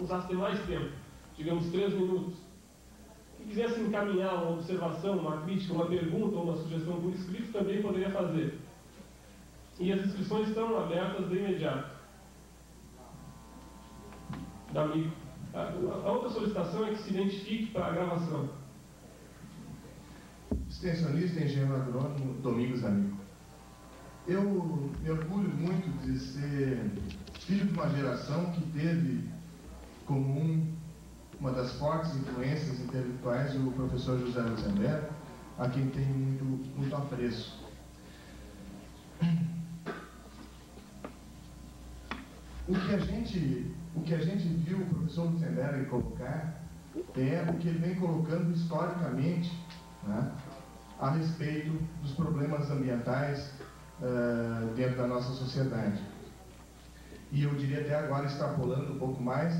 usassem mais tempo, digamos 3 minutos, que quisesse encaminhar uma observação, uma crítica, uma pergunta ou uma sugestão por escrito, também poderia fazer. E as inscrições estão abertas de imediato. Da amigo. A outra solicitação é que se identifique para a gravação. Extensionista e engenheiro agrônomo Domingos Amigo. Eu me orgulho muito de ser filho de uma geração que teve como uma das fortes influências intelectuais o professor José Lutzenberg, a quem tenho muito apreço. O que a gente viu o professor Lutzenberg colocar é o que ele vem colocando historicamente, né, a respeito dos problemas ambientais dentro da nossa sociedade. E eu diria até agora, extrapolando um pouco mais,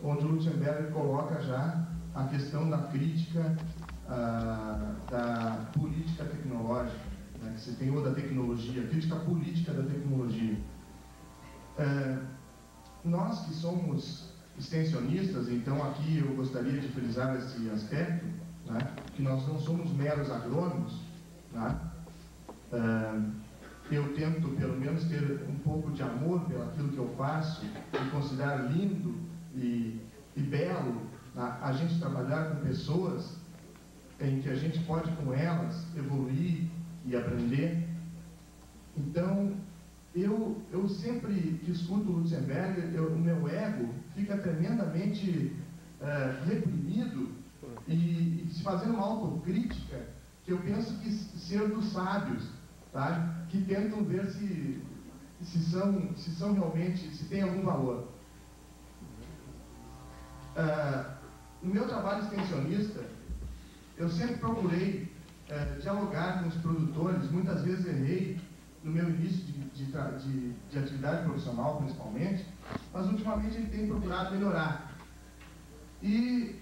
onde o Lutzenberg coloca já a questão da crítica da política tecnológica, né, que se tem, ou da tecnologia, a crítica política da tecnologia. Nós que somos extensionistas, então aqui eu gostaria de frisar esse aspecto, né, que nós não somos meros agrônomos, né, eu tento pelo menos ter um pouco de amor pelo aquilo que eu faço e considerar lindo e belo, né, a gente trabalhar com pessoas em que a gente pode com elas evoluir e aprender. Então eu sempre que escuto o Lutzenberg, o meu ego fica tremendamente reprimido e se fazendo uma autocrítica que eu penso que ser dos sábios, tá? Que tentam ver se são realmente, se tem algum valor. No meu trabalho extensionista, eu sempre procurei dialogar com os produtores, muitas vezes errei no meu início de atividade profissional, principalmente, mas ultimamente ele tem procurado melhorar. E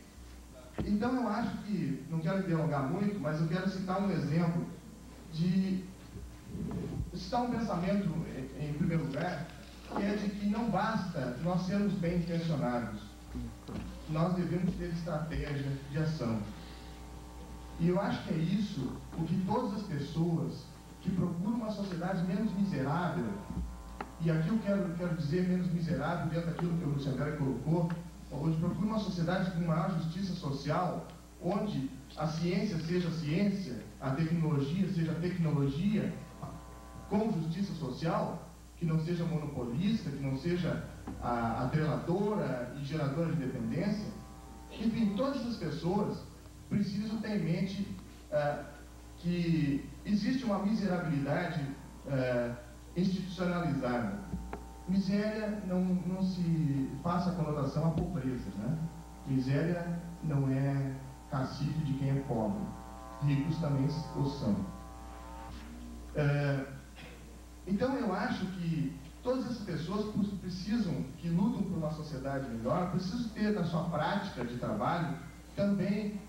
então eu acho que, não quero dialogar muito, mas eu quero citar um exemplo citar um pensamento, em primeiro lugar, que é de que não basta nós sermos bem intencionados, nós devemos ter estratégia de ação. E eu acho que é isso o que todas as pessoas que procuram uma sociedade menos miserável, e aqui eu quero dizer menos miserável dentro daquilo que o Lutzenberg colocou, onde procura uma sociedade com maior justiça social, onde a ciência seja ciência, a tecnologia seja tecnologia, com justiça social, que não seja monopolista, que não seja atreladora e geradora de dependência. Enfim, todas as pessoas precisam ter em mente que existe uma miserabilidade institucionalizada. Miséria não se faça conotação à pobreza, né? Miséria não é cacife de quem é pobre. Ricos também o são. Então eu acho que todas as pessoas precisam, que lutam por uma sociedade melhor, precisam ter na sua prática de trabalho também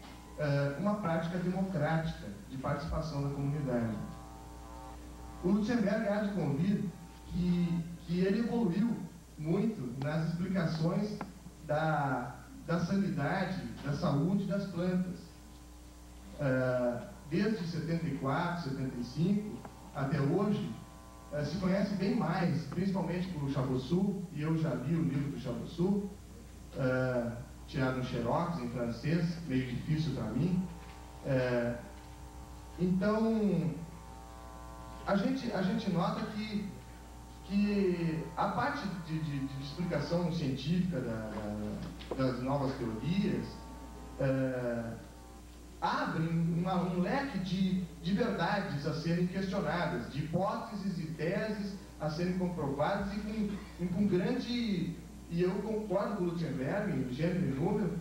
uma prática democrática de participação da comunidade. O Lutzenberg há de convir que ele evoluiu muito nas explicações da sanidade, da saúde das plantas. Desde 74, 75 até hoje, se conhece bem mais, principalmente por Chaboissou, e eu já li o livro do Chaboissou, tirado no Xerox, em francês, meio difícil para mim. Então, a gente nota que a parte de explicação científica das novas teorias abre um leque de verdades a serem questionadas, de hipóteses e teses a serem comprovadas e com grande... E eu concordo com o Lutzenberg, em gênero e número,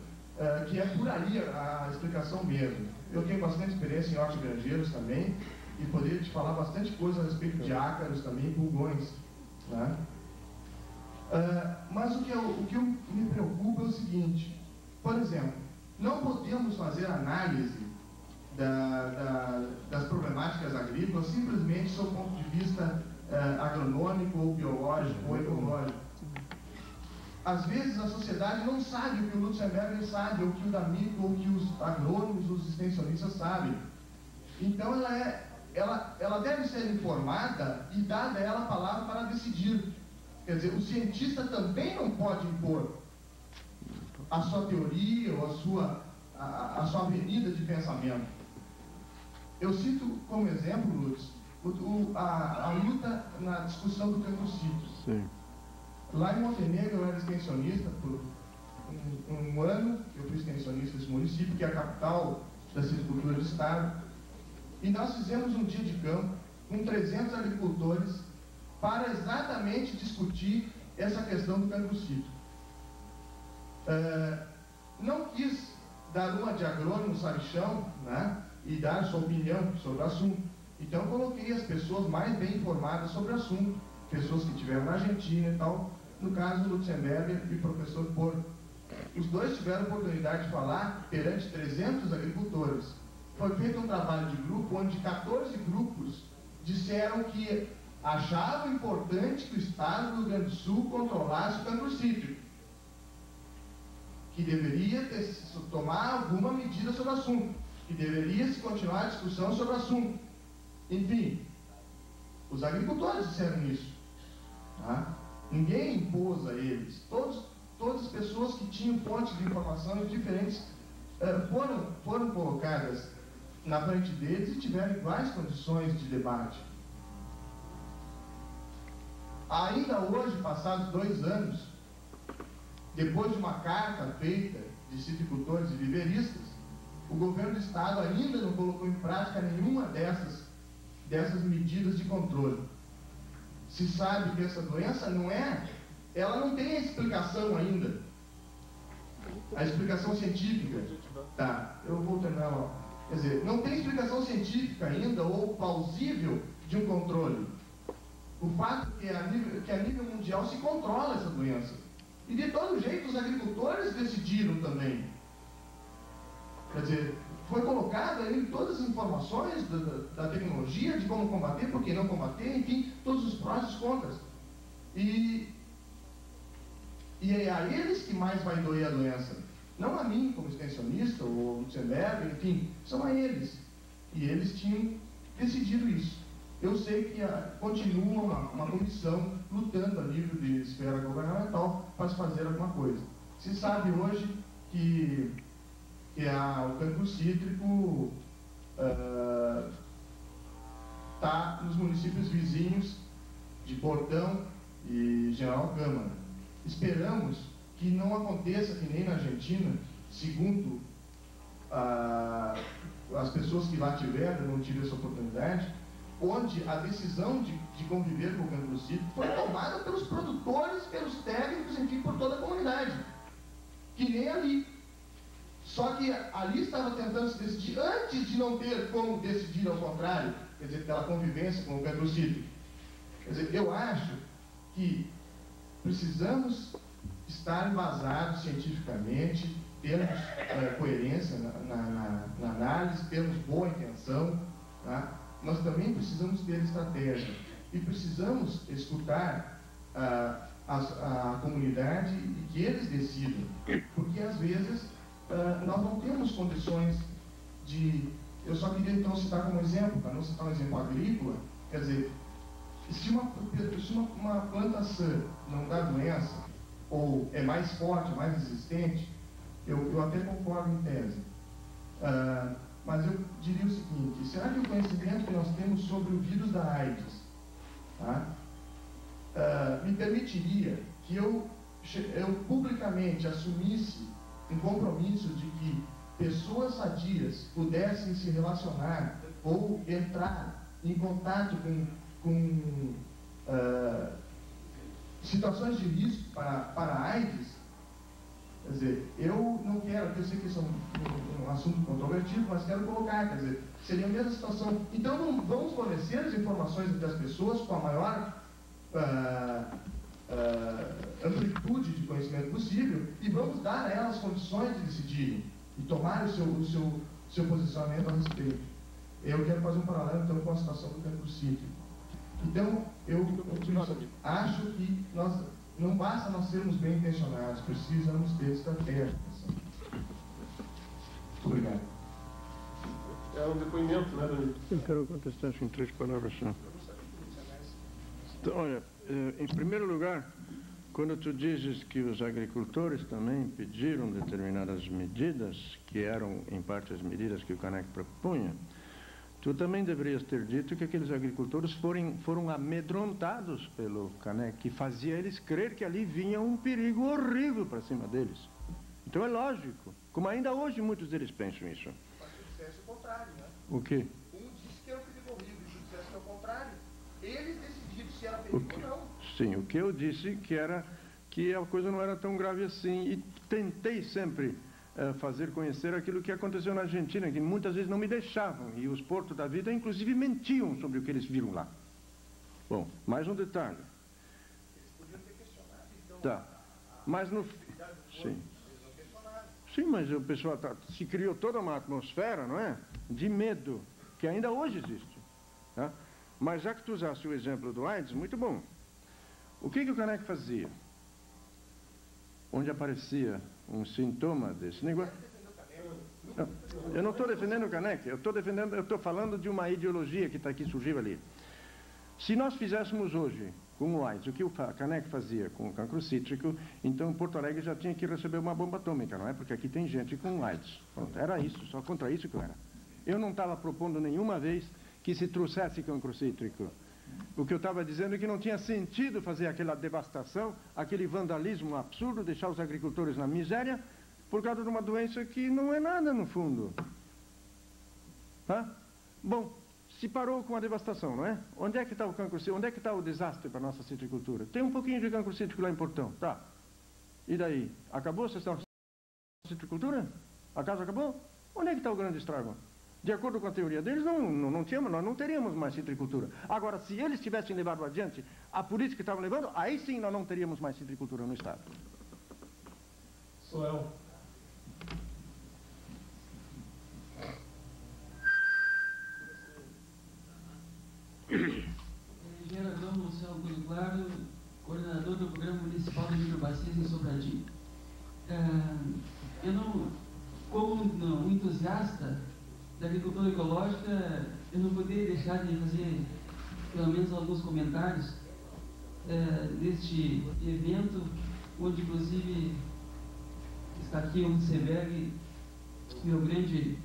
que é por aí a explicação mesmo. Eu tenho bastante experiência em hortigranjeiros também e poderia te falar bastante coisa a respeito de ácaros também, pulgões, né? Mas o que me preocupa é o seguinte: por exemplo, não podemos fazer análise das problemáticas agrícolas simplesmente sob o ponto de vista agronômico ou biológico ou ecológico. às vezes a sociedade não sabe o que o Lutzenberger sabe, ou o que o D'Amico, ou o que os agrônomos, os extensionistas sabem. Então ela deve ser informada e dada a ela a palavra para decidir. Quer dizer, o cientista também não pode impor a sua teoria ou a sua avenida de pensamento. Eu cito como exemplo, Lutz, a luta na discussão do campocito. Sim. Lá em Montenegro eu era extensionista por um ano, eu fui extensionista desse município, que é a capital da silvicultura do estado, e nós fizemos um dia de campo com 300 agricultores para exatamente discutir essa questão do campocito. Não quis dar uma de agrônomo sabichão, né, e dar sua opinião sobre o assunto. Então coloquei as pessoas mais bem informadas sobre o assunto, pessoas que estiveram na Argentina e tal, no caso Lutzenberger e o professor Porto. Os dois tiveram a oportunidade de falar perante 300 agricultores. Foi feito um trabalho de grupo onde 14 grupos disseram que achavam importante que o Estado do Rio Grande do Sul controlasse o cancro cítrico, que deveria tomar alguma medida sobre o assunto, que deveria se continuar a discussão sobre o assunto. Enfim, os agricultores disseram isso. Tá? Ninguém impôs a eles. Todas as pessoas que tinham fontes de informações diferentes foram colocadas na frente deles e tiveram iguais condições de debate. Ainda hoje, passados 2 anos, depois de uma carta feita de silvicultores e viveristas, o governo do estado ainda não colocou em prática nenhuma dessas medidas de controle. Se sabe que essa doença ela não tem a explicação ainda. A explicação científica, tá, eu vou terminar lá. Quer dizer, não tem explicação científica ainda ou plausível de um controle. O fato é que a nível mundial se controla essa doença. E de todo jeito os agricultores decidiram também. Quer dizer, foi colocado aí todas as informações da tecnologia, de como combater, por que não combater, enfim, todos os prós e os contras. E é a eles que mais vai doer a doença. Não a mim, como extensionista, ou Lutzenberger, enfim, são a eles. E eles tinham decidido isso. Eu sei que continua uma comissão lutando a nível de esfera governamental para se fazer alguma coisa. Se sabe hoje que o cancro cítrico está nos municípios vizinhos de Portão e General Câmara. Esperamos que não aconteça que nem na Argentina, segundo as pessoas que lá tiveram, não tive essa oportunidade, onde a decisão de conviver com o cancro cítrico foi tomada pelos produtores, pelos técnicos, enfim, por toda a comunidade. Que nem ali. Só que ali estava tentando se decidir antes de não ter como decidir ao contrário, quer dizer, pela convivência com o cancro cítrico. Quer dizer, eu acho que precisamos estar embasados cientificamente, termos coerência na análise, termos boa intenção, tá? Nós também precisamos ter estratégia e precisamos escutar a comunidade e que eles decidam, porque às vezes nós não temos condições de... Eu só queria então citar como exemplo, para não citar um exemplo agrícola, quer dizer, se uma planta sã não dá doença, ou é mais forte, mais resistente, eu até concordo em tese. Mas eu diria o seguinte: será que o conhecimento que nós temos sobre o vírus da AIDS, tá, me permitiria que eu publicamente assumisse um compromisso de que pessoas sadias pudessem se relacionar ou entrar em contato com situações de risco para a AIDS? Quer dizer, eu não quero, eu sei que isso é um assunto controvertido, mas quero colocar, quer dizer, seria a mesma situação. Então, vamos fornecer as informações das pessoas com a maior amplitude de conhecimento possível e vamos dar a elas condições de decidirem e tomar o seu posicionamento a respeito. Eu quero fazer um paralelo, então, com a situação do cancro cítrico. Então, eu acho que não basta nós sermos bem intencionados, precisamos ter estratégia de ação. Muito obrigado. É um depoimento, né, Danilo? Eu quero contestar isso em 3 palavras só. Então, olha, em primeiro lugar, quando tu dizes que os agricultores também pediram determinadas medidas, que eram, em parte, as medidas que o CANEC propunha, tu também deverias ter dito que aqueles agricultores foram amedrontados pelo CANEC, que fazia eles crer que ali vinha um perigo horrível para cima deles. Então é lógico, como ainda hoje muitos deles pensam isso. Mas se dissesse o contrário, né? O quê? Um disse que era um perigo horrível, e se dissesse que é o contrário. Eles decidiram se era perigo ou não. Sim, o que eu disse que a coisa não era tão grave assim, e tentei sempre fazer conhecer aquilo que aconteceu na Argentina, que muitas vezes não me deixavam, e os Porto da Vida inclusive mentiam sobre o que eles viram lá. Bom, mais um detalhe. Eles podiam ter questionado, então. Tá, mas no... Sim. Sim, mas o pessoal se criou toda uma atmosfera, não é? De medo, que ainda hoje existe. Tá? Mas já que tu usaste o exemplo do AIDS, muito bom. O que o CANEC fazia? Onde aparecia um sintoma desse negócio... Eu não estou defendendo o CANEC, eu estou falando de uma ideologia que está aqui, surgiu ali. Se nós fizéssemos hoje com o AIDS o que o CANEC fazia com o cancro cítrico, então Porto Alegre já tinha que receber uma bomba atômica, não é? Porque aqui tem gente com AIDS. Pronto, era isso, só contra isso que eu era. Eu não estava propondo nenhuma vez que se trouxesse cancro cítrico. O que eu estava dizendo é que não tinha sentido fazer aquela devastação, aquele vandalismo absurdo, deixar os agricultores na miséria, por causa de uma doença que não é nada no fundo. Tá? Bom, se parou com a devastação, não é? Onde é que está o cancro cítrico? Onde é que está o desastre para a nossa citricultura? Tem um pouquinho de cancro cítrico lá em Portão, tá? E daí? Acabou a citricultura? Acaso acabou? Onde é que está o grande estrago? De acordo com a teoria deles, nós não teríamos mais citricultura. Agora, se eles tivessem levado adiante a política que estavam levando, aí sim nós não teríamos mais citricultura no Estado. Soel. Engenheiro agrônomo Luciano Augusto Claro, coordenador do Programa Municipal de Microbacias em Sobradinho. Eu não, como um entusiasta da agricultura ecológica, eu não poderia deixar de fazer pelo menos alguns comentários deste evento, onde inclusive está aqui o Seberg, meu grande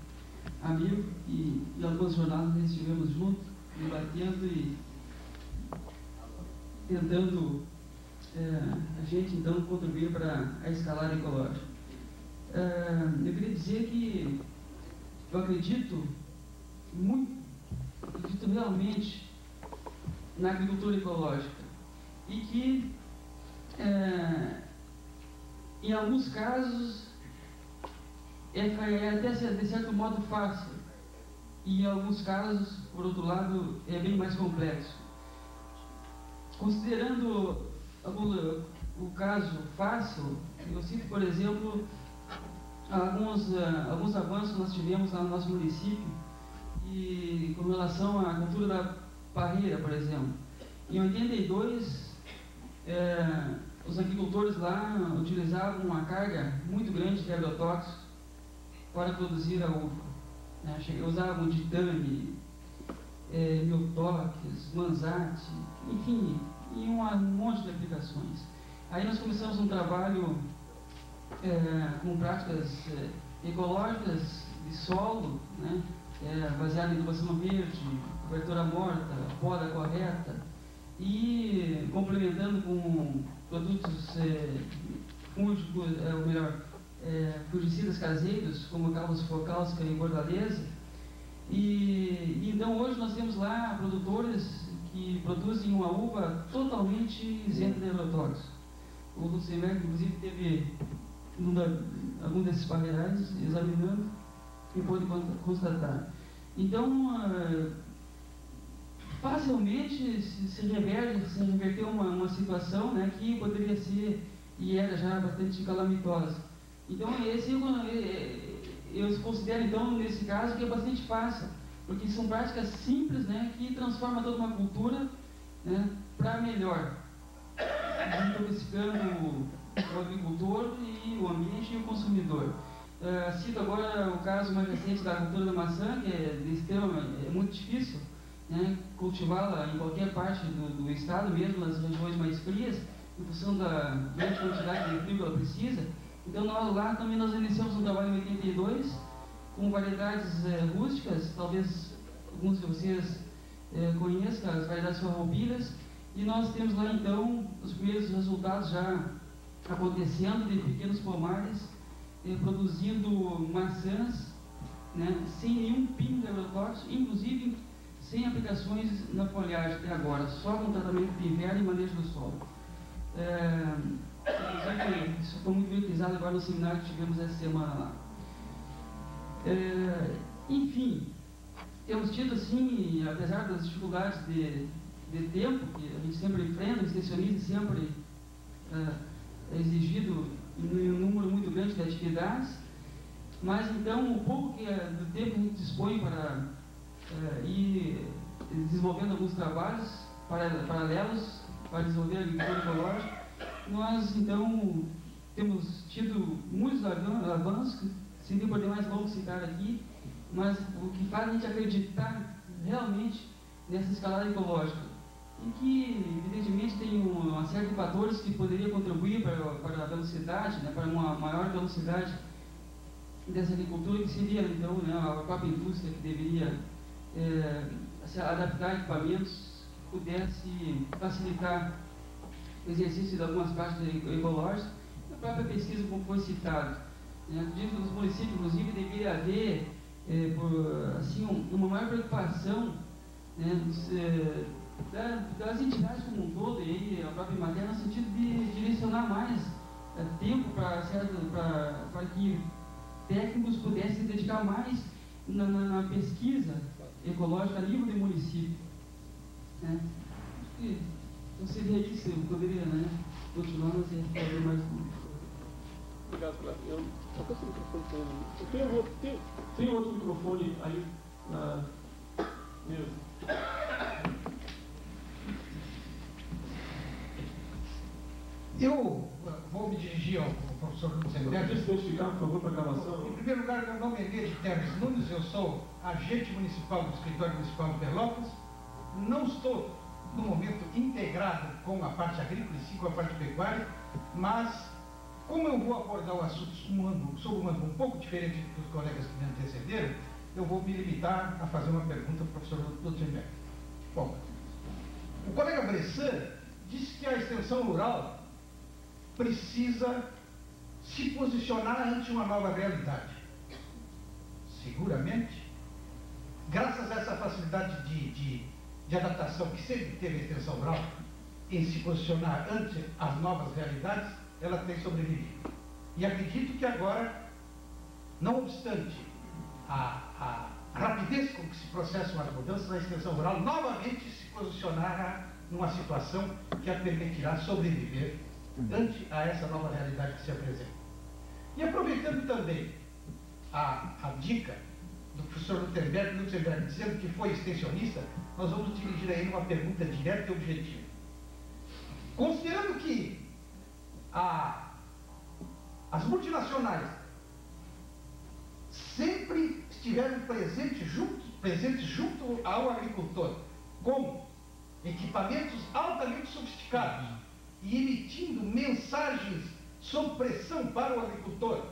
amigo, e alguns jornais nós estivemos juntos, debatendo e tentando a gente então contribuir para a escalada ecológica. Eu queria dizer que eu acredito realmente na agricultura ecológica e que em alguns casos é até de certo modo fácil e em alguns casos, por outro lado, é bem mais complexo. Considerando o caso fácil, eu cito, por exemplo, alguns avanços que nós tivemos lá no nosso município e com relação à cultura da parreira, por exemplo. Em 82, os agricultores lá utilizavam uma carga muito grande de agrotóxicos para produzir a uva. Usavam ditame, miltoques, manzate, enfim, e um monte de aplicações. Aí nós começamos um trabalho com práticas ecológicas de solo, né, baseado em adubação verde, cobertura morta, poda correta, e complementando com produtos fungicidas caseiros, como Calvas Focalsca e Bordaleza. E então hoje nós temos lá produtores que produzem uma uva totalmente isenta de agrotóxicos. O Luciano, inclusive, teve algum desses parreirais examinando e pôde constatar. Então, facilmente se reverteu uma situação, né, que poderia ser e era já bastante calamitosa. Então, eu considero, então, nesse caso, que é bastante fácil, porque são práticas simples, né, que transformam toda uma cultura, né, para melhor. intoxicando o agricultor e o ambiente e o consumidor. Cito agora o caso mais recente da cultura da maçã, que é muito difícil, né, cultivá-la em qualquer parte do estado, mesmo nas regiões mais frias, em função da grande quantidade de frio que ela precisa. Então nós iniciamos um trabalho em 82 com variedades rústicas, talvez alguns de vocês conheçam as variedades farroupilhas, e nós temos lá então os primeiros resultados já acontecendo de pequenos pomares produzindo maçãs, né, sem nenhum pingo de agrotóxico, inclusive sem aplicações na folhagem até agora, só com tratamento de inverno e manejo do solo. Inclusive, isso foi muito bem utilizado agora no seminário que tivemos essa semana lá. Enfim, temos tido, assim, apesar das dificuldades de tempo que a gente sempre enfrenta, o extensionismo sempre é exigido em um número muito grande de atividades, mas então o pouco do tempo que a gente dispõe para ir desenvolvendo alguns trabalhos paralelos para desenvolver a agricultura ecológica, nós então temos tido muitos avanços, que seria por demais longo citar aqui, mas o que faz a gente acreditar realmente nessa escalada ecológica, e que evidentemente tem uma série de fatores que poderiam contribuir para a velocidade, né, para uma maior velocidade dessa agricultura, que seria então, né, a própria indústria que deveria se adaptar a equipamentos que pudesse facilitar o exercício de algumas práticas ecológicas, e a própria pesquisa, como foi citado. Acredito que nos municípios, inclusive, deveria haver uma maior preocupação, né, das entidades como um todo, e aí a própria matéria, no sentido de direcionar mais tempo para que técnicos pudessem se dedicar mais na pesquisa ecológica a nível de município. Então seria isso, eu poderia, né, continuar, mas fazer mais. Obrigado, Flávio. Tem outro microfone aí na mesa. Eu vou me dirigir ao professor Lutzenberg. Pode se identificar, por favor, para a gravação. Em primeiro lugar, meu nome é Elias Terres Nunes, eu sou agente municipal do Escritório Municipal de Pelotas. Não estou, no momento, integrado com a parte agrícola e sim com a parte pecuária, mas, como eu vou abordar o assunto sob um ângulo um pouco diferente dos colegas que me antecederam, eu vou me limitar a fazer uma pergunta ao professor Lutzenberg. Bom, o colega Bressan disse que a extensão rural precisa se posicionar ante uma nova realidade. Seguramente, graças a essa facilidade de adaptação que sempre teve a extensão rural, em se posicionar ante as novas realidades, ela tem sobrevivido. E acredito que agora, não obstante a rapidez com que se processam as mudanças, a extensão rural novamente se posicionará numa situação que a permitirá sobreviver ante a essa nova realidade que se apresenta. E aproveitando também a dica do professor Lutzenberg, dizendo que foi extensionista, nós vamos dirigir a ele uma pergunta direta e objetiva. Considerando que as multinacionais sempre estiveram presentes junto ao agricultor, com equipamentos altamente sofisticados e emitindo mensagens sob pressão para o agricultor,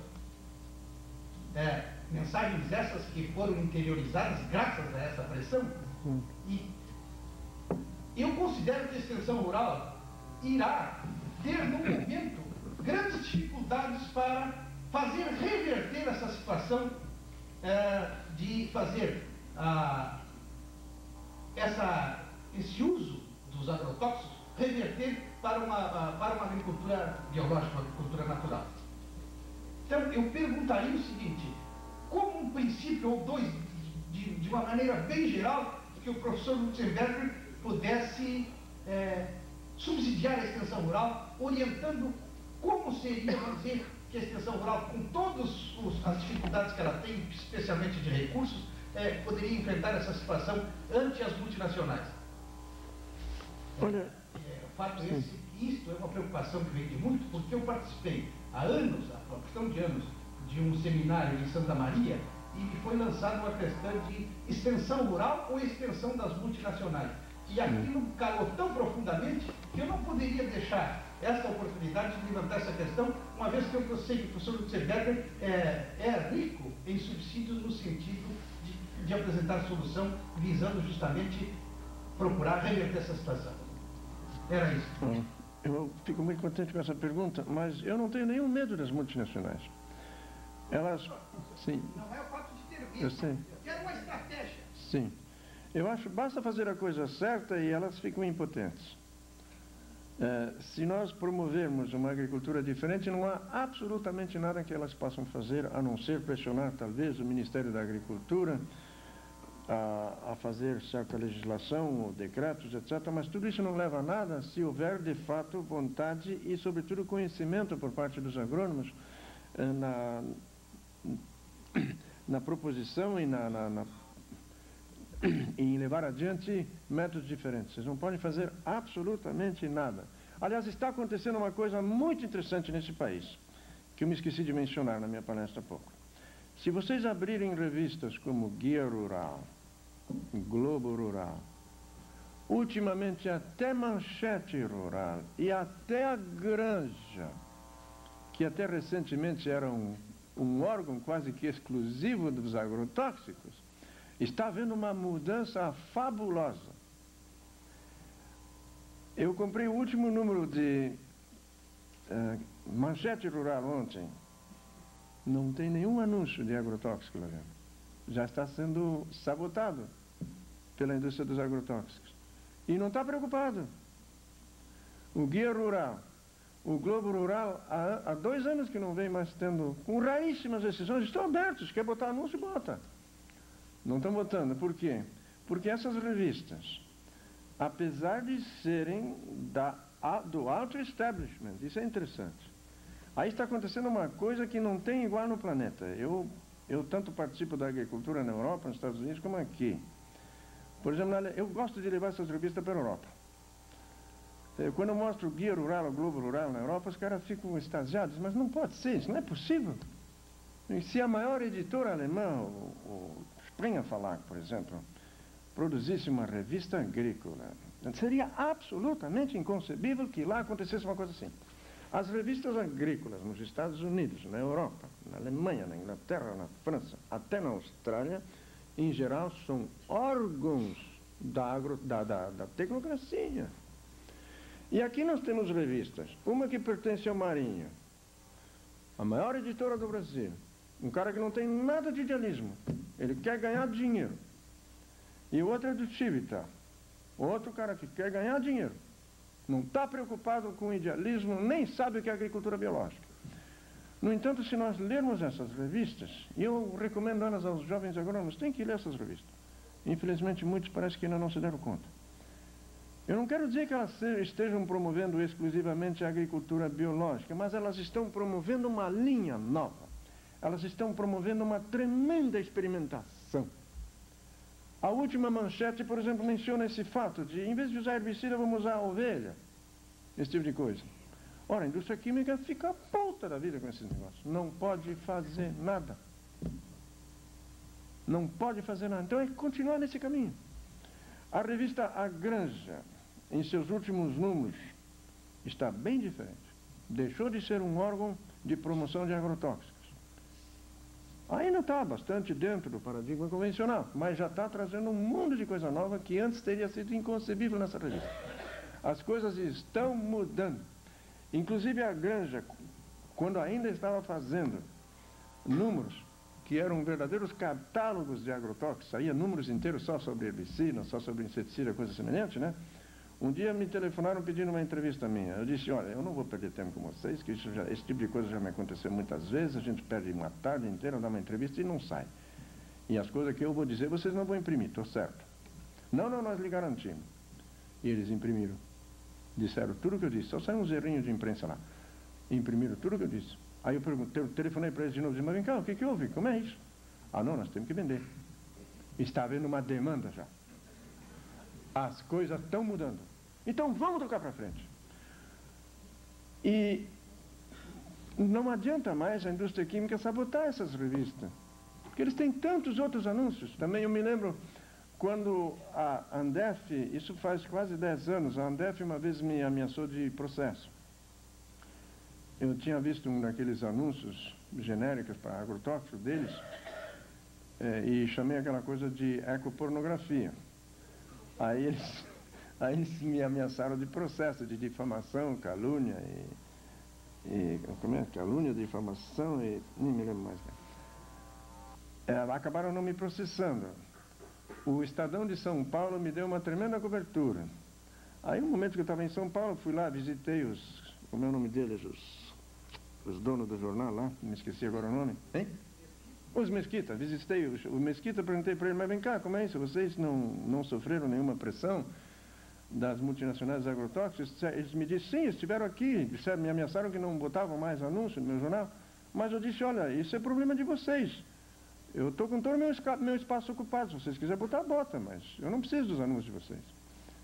mensagens essas que foram interiorizadas graças a essa pressão, e eu considero que a extensão rural irá ter, no momento, grandes dificuldades para fazer reverter essa situação, de fazer esse uso dos agrotóxicos reverter para uma agricultura biológica, uma agricultura natural. Então, eu perguntaria o seguinte: como um princípio ou dois, de uma maneira bem geral, que o professor Lutzenberg pudesse subsidiar a extensão rural, orientando como seria fazer que a extensão rural, com todas as dificuldades que ela tem, especialmente de recursos, poderia enfrentar essa situação ante as multinacionais. Olha, O fato é esse, isto é uma preocupação que vem de muito, porque eu participei há anos, há uma questão de anos, de um seminário em Santa Maria, e foi lançada uma questão de extensão rural ou extensão das multinacionais. E aquilo calou tão profundamente que eu não poderia deixar essa oportunidade de levantar essa questão, uma vez que eu sei que o professor Lutzenberger é rico em subsídios no sentido de apresentar solução, visando justamente procurar reverter essa situação. Era isso. Eu fico muito contente com essa pergunta, mas eu não tenho nenhum medo das multinacionais. Elas, sim. Não é o fato de ter visto. Eu sei. Eu quero uma estratégia. Sim. Eu acho que basta fazer a coisa certa e elas ficam impotentes. Se nós promovermos uma agricultura diferente, não há absolutamente nada que elas possam fazer, a não ser pressionar, talvez, o Ministério da Agricultura a fazer certa legislação, ou decretos, etc. Mas tudo isso não leva a nada se houver, de fato, vontade e, sobretudo, conhecimento por parte dos agrônomos na proposição e em levar adiante métodos diferentes. Vocês não podem fazer absolutamente nada. Aliás, está acontecendo uma coisa muito interessante nesse país, que eu me esqueci de mencionar na minha palestra há pouco. Se vocês abrirem revistas como Guia Rural, Globo Rural, ultimamente até Manchete Rural e até a Granja, que até recentemente era um órgão quase que exclusivo dos agrotóxicos, está havendo uma mudança fabulosa. Eu comprei o último número de Manchete Rural ontem. Não tem nenhum anúncio de agrotóxico lá dentro. Já está sendo sabotado pela indústria dos agrotóxicos. E não está preocupado. O Guia Rural, o Globo Rural, há 2 anos que não vem mais tendo, com raríssimas exceções, estão abertos. Quer botar anúncio, bota. Não estão botando. Por quê? Porque essas revistas, apesar de serem do alto establishment, isso é interessante. Aí está acontecendo uma coisa que não tem igual no planeta. Eu tanto participo da agricultura na Europa, nos Estados Unidos, como aqui. Por exemplo, eu gosto de levar essas revistas para a Europa. Quando eu mostro o Guia Rural, o Globo Rural na Europa, os caras ficam extasiados, mas não pode ser, isso não é possível. E se a maior editora alemã, o Springer Verlag, por exemplo, produzisse uma revista agrícola, seria absolutamente inconcebível que lá acontecesse uma coisa assim. As revistas agrícolas nos Estados Unidos, na Europa, na Alemanha, na Inglaterra, na França, até na Austrália, em geral, são órgãos da tecnocracia. E aqui nós temos revistas, uma que pertence ao Marinho, a maior editora do Brasil, um cara que não tem nada de idealismo, ele quer ganhar dinheiro. E o outro é do Civitar, outro cara que quer ganhar dinheiro. Não está preocupado com idealismo, nem sabe o que é agricultura biológica. No entanto, se nós lermos essas revistas, e eu recomendo elas aos jovens agrônomos, tem que ler essas revistas. Infelizmente, muitos parece que ainda não se deram conta. Eu não quero dizer que elas estejam promovendo exclusivamente a agricultura biológica, mas elas estão promovendo uma linha nova. Elas estão promovendo uma tremenda experimentação. A última manchete, por exemplo, menciona esse fato de, em vez de usar herbicida, vamos usar ovelha. Esse tipo de coisa. Ora, a indústria química fica puta da vida com esses negócios. Não pode fazer nada. Não pode fazer nada. Então é continuar nesse caminho. A revista A Granja, em seus últimos números, está bem diferente. Deixou de ser um órgão de promoção de agrotóxicos. Ainda está bastante dentro do paradigma convencional, mas já está trazendo um mundo de coisa nova que antes teria sido inconcebível nessa revista. As coisas estão mudando. Inclusive a Granja, quando ainda estava fazendo números que eram verdadeiros catálogos de agrotóxicos, saía números inteiros só sobre herbicida, só sobre inseticida, coisa semelhante, né? Um dia me telefonaram pedindo uma entrevista minha. Eu disse, olha, eu não vou perder tempo com vocês, que esse tipo de coisa já me aconteceu muitas vezes, a gente perde uma tarde inteira, dá uma entrevista e não sai. E as coisas que eu vou dizer, vocês não vão imprimir, estou certo. Não, nós lhe garantimos. E eles imprimiram. Disseram tudo o que eu disse, só saiu um zerinho de imprensa lá. Imprimiram tudo o que eu disse. Aí eu telefonei para eles de novo e disse, mas vem cá, o que houve? Como é isso? Ah, não, nós temos que vender. Está havendo uma demanda já. As coisas estão mudando. Então vamos tocar para frente. E não adianta mais a indústria química sabotar essas revistas, porque eles têm tantos outros anúncios. Também eu me lembro quando a Andef, isso faz quase 10 anos, a Andef uma vez me ameaçou de processo. Eu tinha visto um daqueles anúncios genéricos para agrotóxico deles, e chamei aquela coisa de ecopornografia. Aí eles me ameaçaram de processo, de difamação, calúnia calúnia, difamação e nem me lembro mais. Acabaram não me processando. O Estadão de São Paulo me deu uma tremenda cobertura. Aí, no momento que eu estava em São Paulo, fui lá, visitei como é o nome deles, os donos do jornal lá, me esqueci agora o nome, hein? Os Mesquita, visitei o Mesquita, perguntei para ele, mas vem cá, como é isso? Vocês não sofreram nenhuma pressão das multinacionais agrotóxicos? Eles me disseram, sim, eles estiveram aqui, me ameaçaram que não botavam mais anúncio no meu jornal, mas eu disse, olha, isso é problema de vocês. Eu estou com todo o meu espaço ocupado, se vocês quiserem botar, bota, mas eu não preciso dos anúncios de vocês.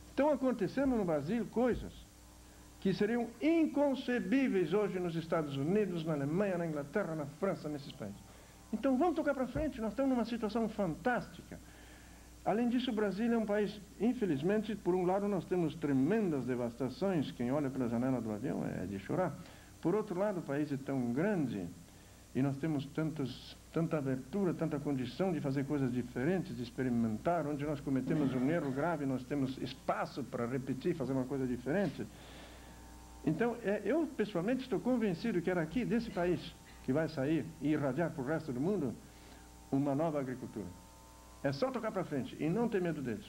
Estão acontecendo no Brasil coisas que seriam inconcebíveis hoje nos Estados Unidos, na Alemanha, na Inglaterra, na França, nesses países. Então vamos tocar para frente, nós estamos numa situação fantástica. Além disso, o Brasil é um país, infelizmente, por um lado nós temos tremendas devastações, quem olha pela janela do avião é de chorar. Por outro lado, o país é tão grande e nós temos tanta abertura, tanta condição de fazer coisas diferentes, de experimentar, onde nós cometemos um erro grave, nós temos espaço para repetir, fazer uma coisa diferente. Então, eu pessoalmente estou convencido que era aqui, desse país, que vai sair e irradiar para o resto do mundo uma nova agricultura. É só tocar para frente e não ter medo deles.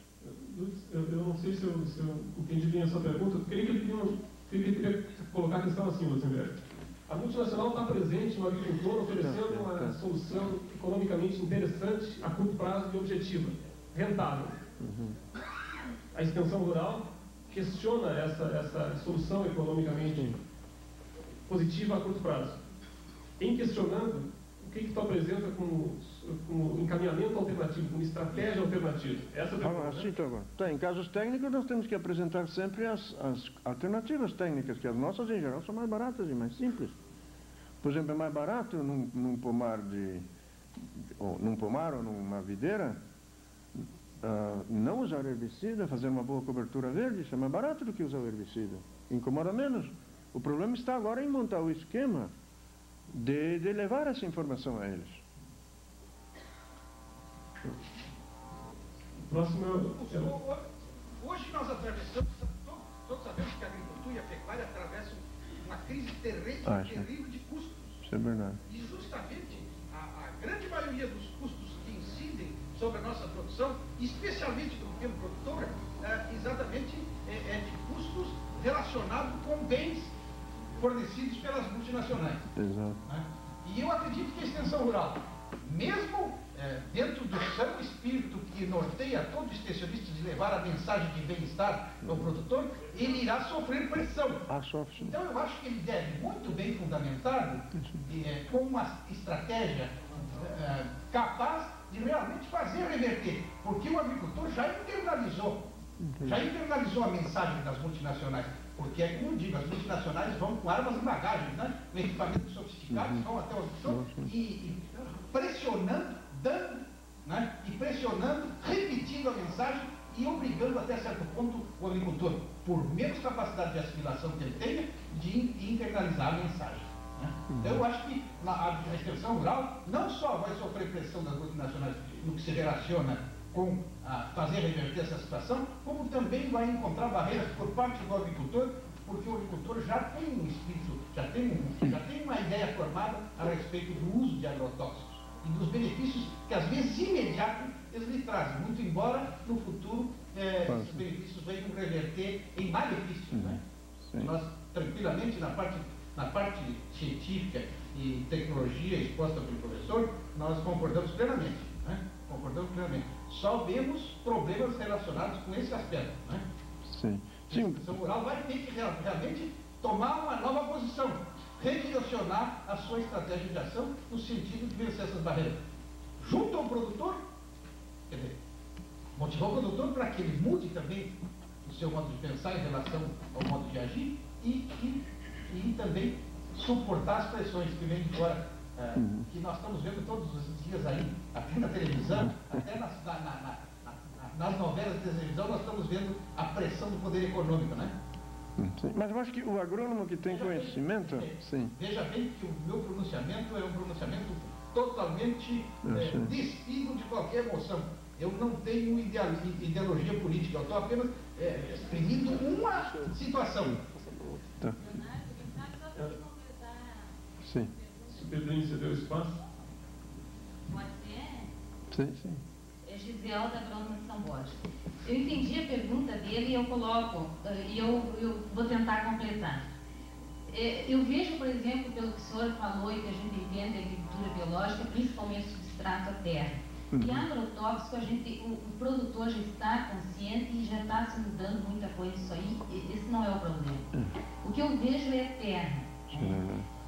Eu não sei se eu entendi bem a sua pergunta. Eu queria que ele queria colocar a questão assim, Rosenberg. A multinacional está presente no agricultor oferecendo uma solução economicamente interessante a curto prazo e objetiva, rentável. A extensão rural questiona essa solução economicamente positiva a curto prazo. Em questionando, o que tu apresenta como encaminhamento alternativo, como estratégia alternativa? Essa em casos técnicos, nós temos que apresentar sempre as alternativas técnicas, que as nossas, em geral, são mais baratas e mais simples. Por exemplo, é mais barato num pomar ou numa videira, não usar herbicida, fazer uma boa cobertura verde, isso é mais barato do que usar o herbicida. Incomoda menos. O problema está agora em montar o esquema de levar essa informação a eles. Próximo. Hoje nós atravessamos, todos sabemos que a agricultura e a pecuária atravessam uma crise terrível de custos. Isso é verdade. E justamente a grande maioria dos custos que incidem sobre a nossa produção, especialmente do pequeno produtor, exatamente é de custos relacionados com bens fornecidos pelas multinacionais. Exato. E eu acredito que a extensão rural, mesmo dentro do seu espírito que norteia todo o extensionista de levar a mensagem de bem-estar ao produtor, ele irá sofrer pressão. Então eu acho que ele deve, muito bem fundamentado, com uma estratégia capaz de realmente fazer reverter, porque o agricultor já internalizou a mensagem das multinacionais. Porque é como eu digo, as multinacionais vão com armas em bagagem, né? Com equipamentos sofisticados, vão até o agricultor e pressionando, dando, né? E pressionando, repetindo a mensagem e obrigando até certo ponto o agricultor, por menos capacidade de assimilação que ele tenha, de internalizar a mensagem. Né? Então eu acho que a extensão rural não só vai sofrer pressão das multinacionais no que se relaciona com fazer reverter essa situação, como também vai encontrar barreiras por parte do agricultor, porque o agricultor já tem um espírito, já tem uma ideia formada a respeito do uso de agrotóxicos e dos benefícios que às vezes imediatos eles lhe trazem, muito embora no futuro esses benefícios venham reverter em malefícios. Né? Nós tranquilamente na parte científica e tecnologia exposta pelo professor, nós concordamos plenamente. Né? Concordamos plenamente. Só vemos problemas relacionados com esse aspecto. Né? Sim. A extensão rural vai ter que realmente tomar uma nova posição, redirecionar a sua estratégia de ação no sentido de vencer essas barreiras. Junto ao produtor, quer dizer, motivar o produtor para que ele mude também o seu modo de pensar em relação ao modo de agir e e também suportar as pressões que vêm de fora, que nós estamos vendo todos os dias aí, até na televisão, até nas novelas de televisão, nós estamos vendo a pressão do poder econômico, né? Sim, mas eu acho que o agrônomo que tem conhecimento... Veja bem que o meu pronunciamento é um pronunciamento totalmente despido de qualquer emoção. Eu não tenho ideologia política, eu estou apenas exprimindo uma situação. Tá. Sim. Pedrinho, você deu espaço? Pode ser? Sim, sim. É Gisel, da Agrônoma de São Borja. Eu entendi a pergunta dele e eu coloco, e eu vou tentar completar. Eu vejo, por exemplo, pelo que o senhor falou e que a gente entende a agricultura biológica, principalmente o substrato à terra. E agrotóxico, o produtor já está consciente e já está se mudando muita coisa isso aí, esse não é o problema. O que eu vejo é a terra.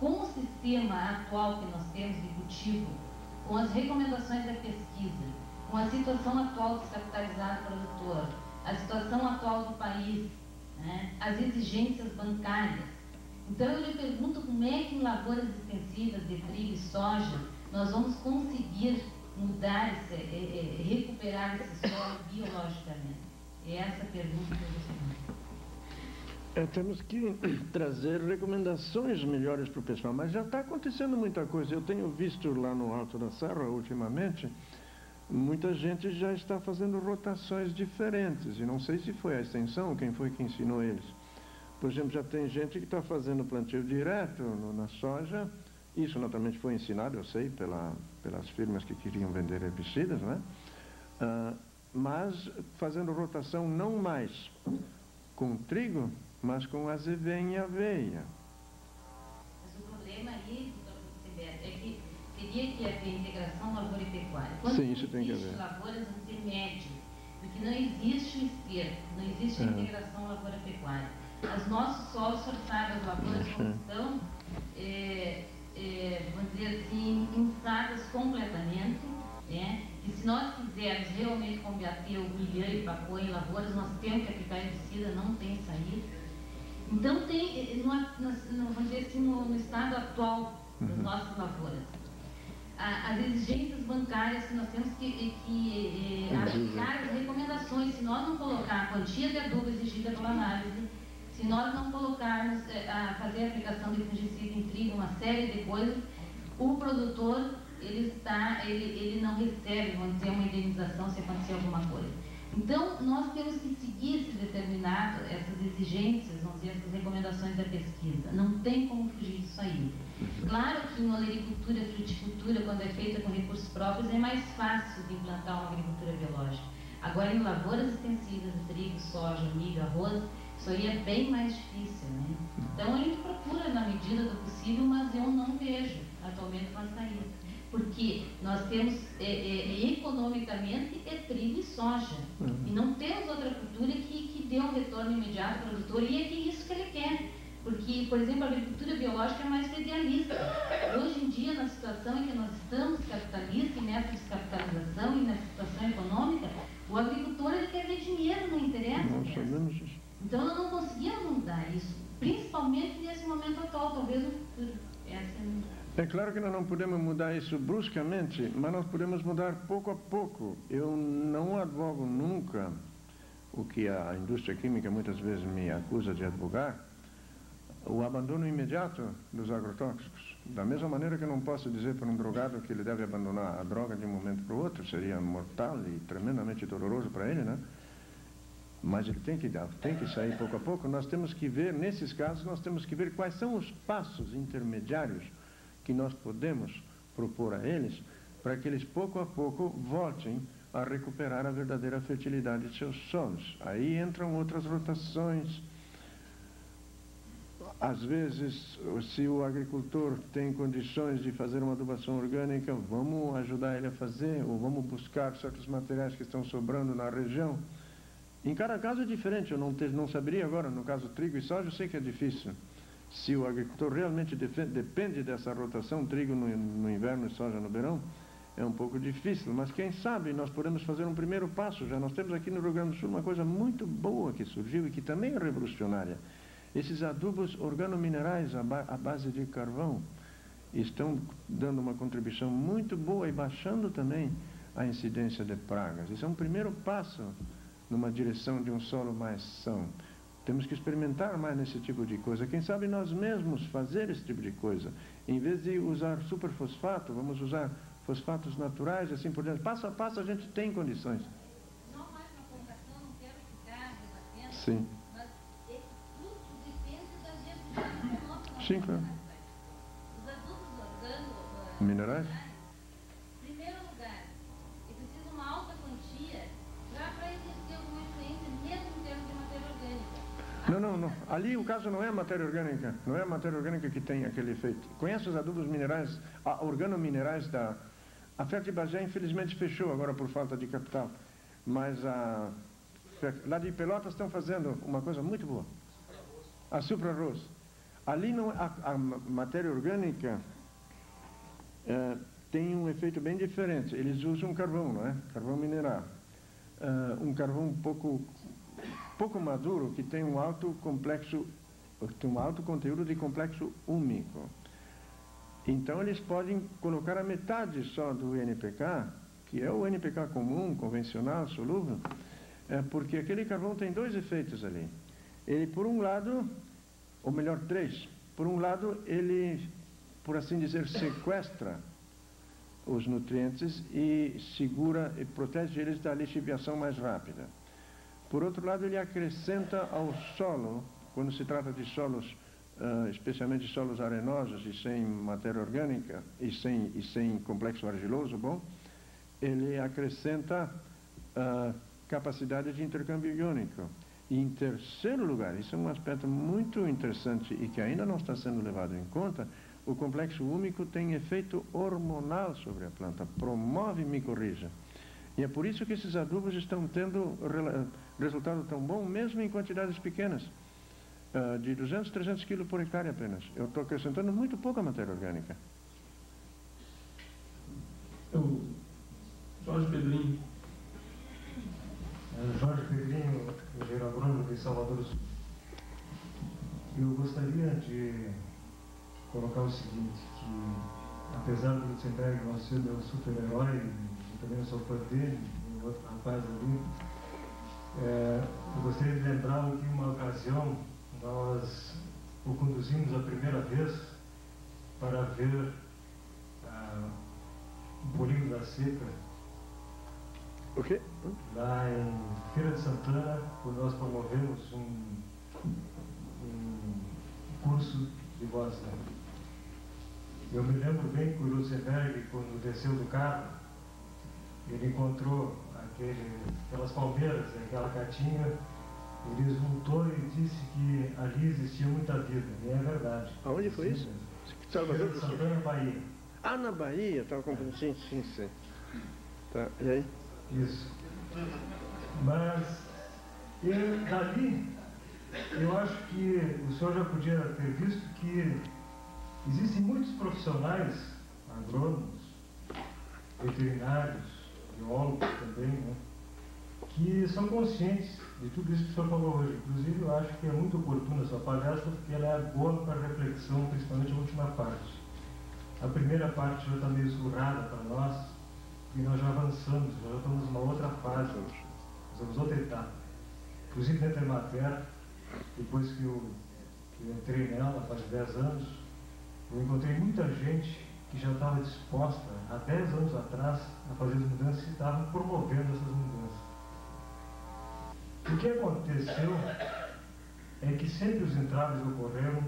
Com o sistema atual que nós temos de cultivo, com as recomendações da pesquisa, com a situação atual descapitalizado produtor, a situação atual do país, né, as exigências bancárias. Então eu lhe pergunto como é que em lavouras extensivas de trigo e soja nós vamos conseguir mudar, recuperar esse solo biologicamente? É essa a pergunta que eu gostaria. Temos que trazer recomendações melhores para o pessoal, mas já está acontecendo muita coisa. Eu tenho visto lá no Alto da Serra, ultimamente, muita gente já está fazendo rotações diferentes, e não sei se foi a extensão, quem foi que ensinou eles. Por exemplo, já tem gente que está fazendo plantio direto na soja. Isso naturalmente foi ensinado, eu sei, pelas firmas que queriam vender herbicidas, né? Mas fazendo rotação não mais com trigo, mas com azevinha e aveia. Mas o problema aí, doutor Roberto, é que teria que haver integração lavoura e pecuária. Quando sim, isso tem que haver. Lavouras intermédias, porque não existe o esterco, não existe a integração lavoura-pecuária. Os nossos solos, o senhor sabe, as lavouras como estão, vamos dizer assim, insadas completamente, né? E se nós quisermos realmente combater o bulhão e papoula em lavouras, nós temos que aplicar herbicida, não tem saída. Então tem, vamos dizer assim, no estado atual das nossas lavouras, as exigências bancárias que nós temos que aplicar as recomendações. Se nós não colocar a quantia de adubo exigida pela análise, se nós não colocarmos a fazer a aplicação de fungicida em trigo, uma série de coisas, o produtor ele não recebe, vamos dizer, uma indenização se acontecer alguma coisa. Então, nós temos que seguir essas exigências, vamos dizer, essas recomendações da pesquisa. Não tem como fugir disso aí. Claro que em olericultura, fruticultura, quando é feita com recursos próprios, é mais fácil de implantar uma agricultura biológica. Agora, em lavouras extensivas de trigo, soja, milho, arroz, isso aí é bem mais difícil, né? Então, a gente procura, na medida do possível, mas eu não vejo atualmente uma saída. Porque nós temos, economicamente, trigo e soja. E não temos outra cultura que dê um retorno imediato ao produtor, e é isso que ele quer. Porque, por exemplo, a agricultura biológica é mais idealista. Hoje em dia, na situação em que nós estamos capitalistas, e nessa descapitalização e nessa situação econômica, o agricultor ele quer ver dinheiro, não interessa. Nós sabemos isso. Então, nós não conseguimos mudar isso, principalmente nesse momento atual, talvez no futuro. É claro que nós não podemos mudar isso bruscamente, mas nós podemos mudar pouco a pouco. Eu não advogo nunca o que a indústria química muitas vezes me acusa de advogar, o abandono imediato dos agrotóxicos. Da mesma maneira que eu não posso dizer para um drogado que ele deve abandonar a droga de um momento para o outro, seria mortal e tremendamente doloroso para ele, né? Mas ele tem que sair pouco a pouco. Nós temos que ver, nesses casos, nós temos que ver quais são os passos intermediários que nós podemos propor a eles, para que eles pouco a pouco voltem a recuperar a verdadeira fertilidade de seus solos. Aí entram outras rotações. Às vezes, se o agricultor tem condições de fazer uma adubação orgânica, vamos ajudar ele a fazer, ou vamos buscar certos materiais que estão sobrando na região. Em cada caso é diferente, eu não saberia agora, no caso trigo e soja, eu sei que é difícil. Se o agricultor realmente depende dessa rotação, trigo no inverno e soja no verão, é um pouco difícil, mas quem sabe nós podemos fazer um primeiro passo. Já nós temos aqui no Rio Grande do Sul uma coisa muito boa que surgiu e que também é revolucionária. Esses adubos organominerais à base de carvão estão dando uma contribuição muito boa e baixando também a incidência de pragas. Isso é um primeiro passo numa direção de um solo mais são. Temos que experimentar mais nesse tipo de coisa. Quem sabe nós mesmos fazer esse tipo de coisa. Em vez de usar superfosfato, vamos usar fosfatos naturais, assim por diante. Passo a passo a gente tem condições. Não mais uma colocação, não quero ficar debatendo. Sim. Mas tudo depende das dificuldades nossas. Sim, claro. Os adubos orgânicos, Minerais? em primeiro lugar, é preciso uma alta quantia para exercer alguma influência, mesmo em termos de matéria orgânica. Não. Ali o caso não é a matéria orgânica. Não é a matéria orgânica que tem aquele efeito. Conhece os adubos minerais, organominerais da... A Fertibagé infelizmente fechou agora por falta de capital. Mas lá de Pelotas estão fazendo uma coisa muito boa. A Supra-Arroz. Ali não, a matéria orgânica tem um efeito bem diferente. Eles usam carvão, não é? Carvão mineral. Um carvão um pouco maduro, que tem um alto conteúdo de complexo úmico. Então eles podem colocar a metade só do NPK, que é o NPK comum, convencional, solúvel, porque aquele carvão tem dois efeitos ali. Ele, por um lado, ou melhor, três. Por um lado, ele, por assim dizer, sequestra os nutrientes e segura e protege eles da lixiviação mais rápida. Por outro lado, ele acrescenta ao solo, quando se trata de solos, especialmente solos arenosos e sem matéria orgânica e sem complexo argiloso, bom, ele acrescenta capacidade de intercâmbio iônico. E em terceiro lugar, isso é um aspecto muito interessante e que ainda não está sendo levado em conta, o complexo úmico tem efeito hormonal sobre a planta, promove micorriza. E é por isso que esses adubos estão tendo resultado tão bom, mesmo em quantidades pequenas, de 200, 300 quilos por hectare apenas. Eu estou acrescentando muito pouca matéria orgânica. Jorge Pedrinho. Jorge Pedrinho, engenheiro agrônomo de Salvador do Sul. Eu gostaria de colocar o seguinte, que apesar do Lutzenberg não ser meu super-herói, também não sou fã dele, um outro rapaz ali. Eu gostaria de lembrar que uma ocasião nós o conduzimos a primeira vez para ver o polígono da seca. O quê? Lá em Feira de Santana, quando nós promovemos um curso de voz. Eu me lembro bem que o Lutzenberg, quando desceu do carro, ele encontrou aquelas palmeiras, aquela caatinga, ele exultou e disse que ali existia muita vida, e é verdade. Aonde foi isso? Salvador do Sul. Santana, Bahia. Ah, na Bahia, estava comprando. Sim. Tá, e aí? Isso. Mas, dali, eu acho que o senhor já podia ter visto que existem muitos profissionais, agrônomos, veterinários, biólogos também, né, que são conscientes de tudo isso que o senhor falou hoje. Inclusive, eu acho que é muito oportuna a sua palestra, porque ela é boa para reflexão, principalmente a última parte. A primeira parte já está meio surrada para nós, e nós já avançamos, já estamos numa outra fase, nós vamos outra etapa. Inclusive, dentro da Emater, depois que eu entrei nela, faz 10 anos, eu encontrei muita gente que já estava disposta, há 10 anos atrás, a fazer as mudanças e estavam promovendo essas mudanças. O que aconteceu é que sempre os entraves ocorreram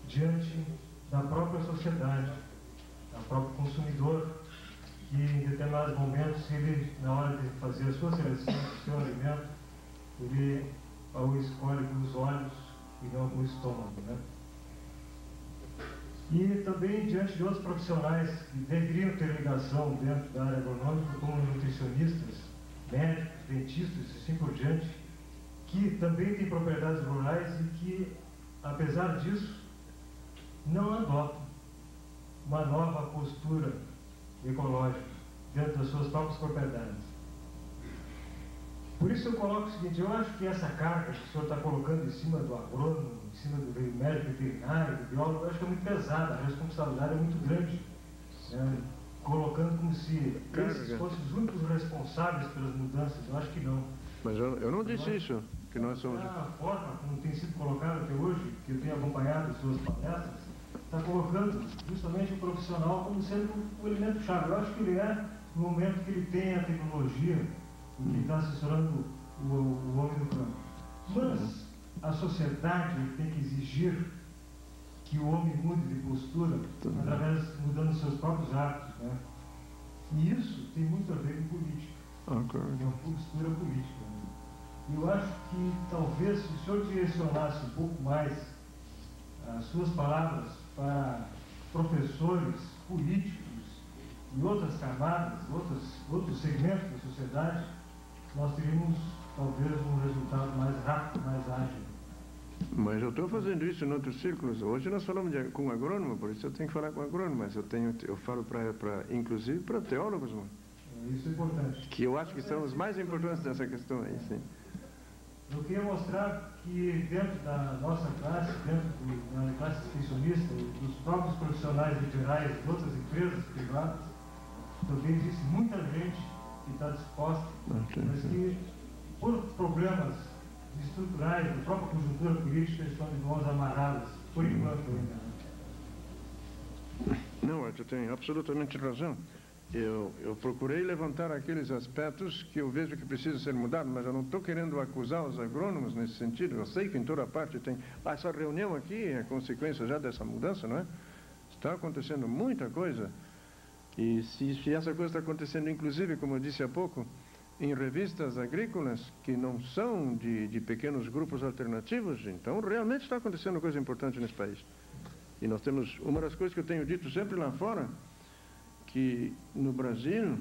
diante da própria sociedade, do próprio consumidor, que em determinados momentos, ele, na hora de fazer a sua seleção do seu alimento, ele escolhe os olhos e não o estômago, né? E também diante de outros profissionais que deveriam ter ligação dentro da área agronômica, como nutricionistas, médicos, dentistas e assim por diante, que também têm propriedades rurais e que, apesar disso, não adotam uma nova postura ecológica dentro das suas próprias propriedades. Por isso eu coloco o seguinte, eu acho que essa carga que o senhor está colocando em cima do agrônomo, em cima do médico veterinário, do biólogo, eu acho que é muito pesada, a responsabilidade é muito grande. Né? Colocando como se esses fossem os únicos responsáveis pelas mudanças, eu acho que não. Mas eu não disse isso, que nós somos... A forma como tem sido colocado até hoje, que eu tenho acompanhado suas palestras, está colocando justamente o profissional como sendo o elemento-chave. Eu acho que ele é, no momento que ele tem a tecnologia, que está assessorando o homem do campo. Mas a sociedade tem que exigir que o homem mude de postura através mudando seus próprios hábitos, né? E isso tem muito a ver com política, é uma postura política, né? E eu acho que talvez se o senhor direcionasse um pouco mais as suas palavras para professores, políticos e outras camadas, outros segmentos da sociedade, nós teríamos talvez um resultado mais rápido, mais ágil. Mas eu estou fazendo isso em outros círculos. Hoje nós falamos com agrônomo, por isso eu tenho que falar com agrônomo, mas eu falo inclusive para teólogos, mano. Isso é importante. Que eu acho que são os mais importantes dessa questão aí, sim. Eu queria mostrar que dentro da nossa classe, da classe extensionista, dos próprios profissionais liberais de outras empresas privadas, também existe muita gente que está disposta, mas que por problemas estruturais da própria conjuntura política estão de mãos amarradas, por enquanto ainda. Não, tu tem absolutamente razão. Eu procurei levantar aqueles aspectos que eu vejo que precisam ser mudados, mas eu não estou querendo acusar os agrônomos nesse sentido. Eu sei que em toda parte tem... Essa reunião aqui é consequência já dessa mudança, não é? Está acontecendo muita coisa. E se essa coisa está acontecendo, inclusive, como eu disse há pouco, em revistas agrícolas que não são de pequenos grupos alternativos, então realmente está acontecendo coisa importante nesse país. E nós temos... Uma das coisas que eu tenho dito sempre lá fora, que no Brasil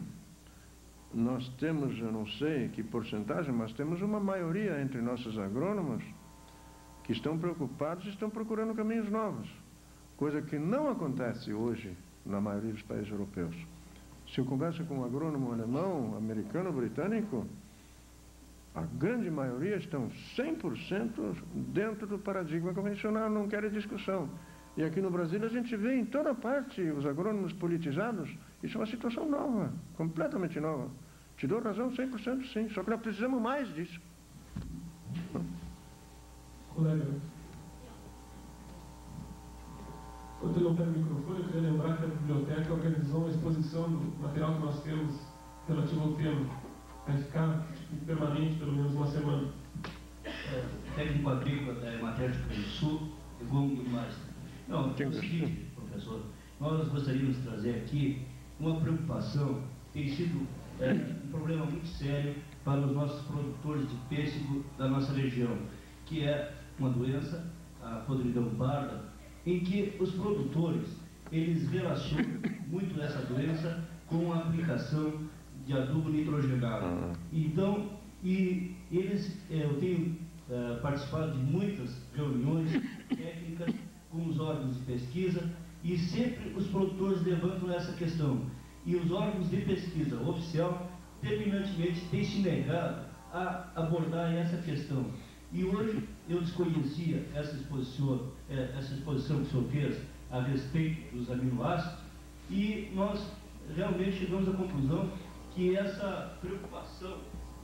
nós temos, eu não sei que porcentagem, mas temos uma maioria entre nossos agrônomos que estão preocupados e estão procurando caminhos novos, coisa que não acontece hoje na maioria dos países europeus. Se eu converso com um agrônomo alemão, americano, britânico, a grande maioria estão 100% dentro do paradigma convencional, não querem discussão. E aqui no Brasil a gente vê em toda parte os agrônomos politizados. Isso é uma situação nova, completamente nova. Te dou razão 100% sim, só que nós precisamos mais disso. Colega, quando eu não pego o microfone, eu queria lembrar que a biblioteca organizou uma exposição do material que nós temos relativo ao tema. Vai ficar permanente pelo menos uma semana. Técnico agrícola da Matéria do Sul e Gomes do Master. Não, é o seguinte, professor, nós gostaríamos de trazer aqui uma preocupação que tem sido um problema muito sério para os nossos produtores de pêssego da nossa região, que é uma doença, a podridão parda, em que os produtores, eles relacionam muito essa doença com a aplicação de adubo nitrogenado. Então, eu tenho participado de muitas reuniões técnicas com os órgãos de pesquisa e sempre os produtores levantam essa questão. E os órgãos de pesquisa oficial terminantemente têm se negado a abordar essa questão. E hoje eu desconhecia essa exposição que o senhor fez a respeito dos aminoácidos e nós realmente chegamos à conclusão que essa preocupação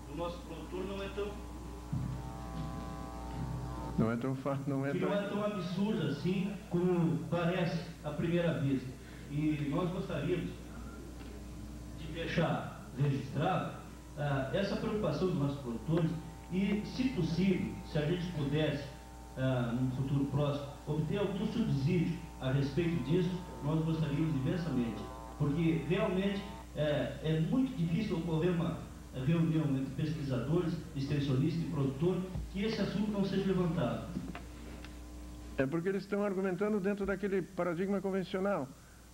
do nosso produtor não é tão absurda assim como parece à primeira vista. E nós gostaríamos de deixar registrado essa preocupação dos nossos produtores e, se possível, se a gente pudesse, num futuro próximo, obter algum subsídio a respeito disso, nós gostaríamos imensamente, porque realmente é muito difícil ocorrer uma reunião entre pesquisadores, extensionistas e produtor, que esse assunto não seja levantado. É porque eles estão argumentando dentro daquele paradigma convencional.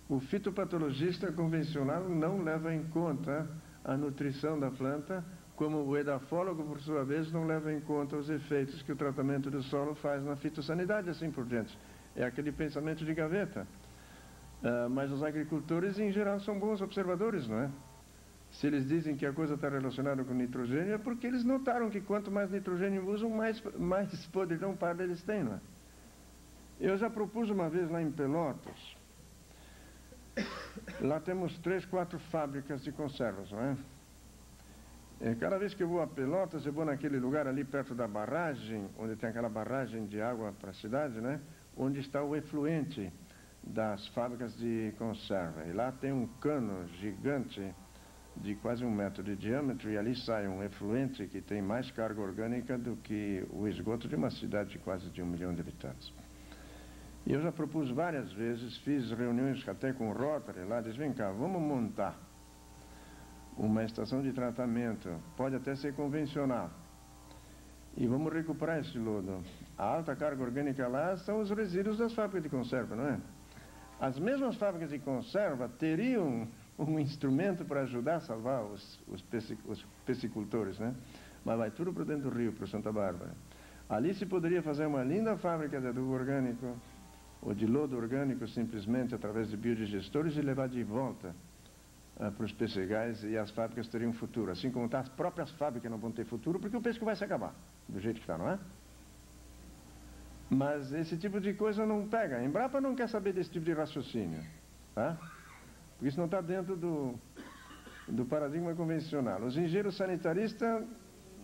O fitopatologista convencional não leva em conta a nutrição da planta, como o edafólogo, por sua vez, não leva em conta os efeitos que o tratamento do solo faz na fitossanidade, assim por diante. É aquele pensamento de gaveta. Mas os agricultores, em geral, são bons observadores, não é? Se eles dizem que a coisa está relacionada com nitrogênio, é porque eles notaram que quanto mais nitrogênio usam, mais podridão parda eles têm, não é? Eu já propus uma vez lá em Pelotas, lá temos 3, 4 fábricas de conservas, não é? Cada vez que eu vou a Pelotas, eu vou naquele lugar ali perto da barragem, onde tem aquela barragem de água para a cidade, né? Onde está o efluente das fábricas de conserva. E lá tem um cano gigante de quase 1 metro de diâmetro, e ali sai um efluente que tem mais carga orgânica do que o esgoto de uma cidade de quase de 1 milhão de habitantes. E eu já propus várias vezes, fiz reuniões até com o Rotary lá, disse, vem cá, vamos montar uma estação de tratamento, pode até ser convencional, e vamos recuperar esse lodo. A alta carga orgânica lá são os resíduos das fábricas de conserva, não é? As mesmas fábricas de conserva teriam um instrumento para ajudar a salvar os piscicultores, né? Mas vai tudo para dentro do rio, para Santa Bárbara. Ali se poderia fazer uma linda fábrica de adubo orgânico, ou de lodo orgânico, simplesmente através de biodigestores, e levar de volta para os pecegais, e as fábricas teriam futuro. Assim como as próprias fábricas não vão ter futuro, porque o pêssego vai se acabar, do jeito que está, não é? Mas esse tipo de coisa não pega. A Embrapa não quer saber desse tipo de raciocínio, tá? Porque isso não está dentro do paradigma convencional. Os engenheiros sanitaristas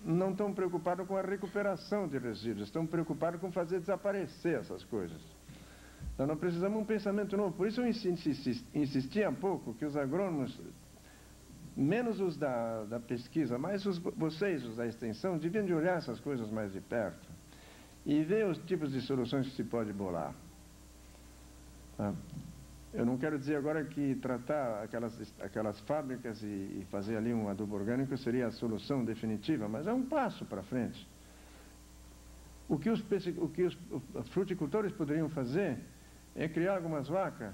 não estão preocupados com a recuperação de resíduos, estão preocupados com fazer desaparecer essas coisas. Então nós precisamos de um pensamento novo. Por isso eu insisti há pouco que os agrônomos, menos os da pesquisa, mas vocês, os da extensão, deviam de olhar essas coisas mais de perto e ver os tipos de soluções que se pode bolar. Tá? Eu não quero dizer agora que tratar aquelas fábricas e fazer ali um adubo orgânico seria a solução definitiva, mas é um passo para frente. O que os fruticultores poderiam fazer é criar algumas vacas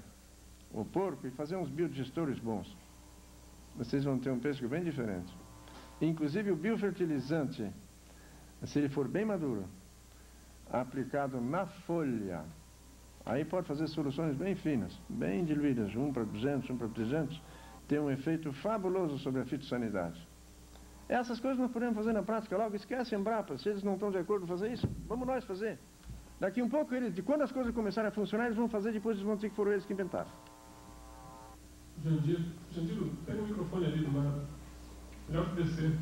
ou porco e fazer uns biodigestores bons. Vocês vão ter um pêssego bem diferente. Inclusive o biofertilizante, se ele for bem maduro, aplicado na folha, aí pode fazer soluções bem finas, bem diluídas, 1 para 200, 1 para 300, tem um efeito fabuloso sobre a fitossanidade. Essas coisas nós podemos fazer na prática logo. Esquece a Embrapa, se eles não estão de acordo em fazer isso, vamos nós fazer. Daqui um pouco, quando as coisas começarem a funcionar, eles vão fazer, depois eles vão dizer que foram eles que inventaram. Jandiro, pega o microfone ali do lado. Melhor que descer.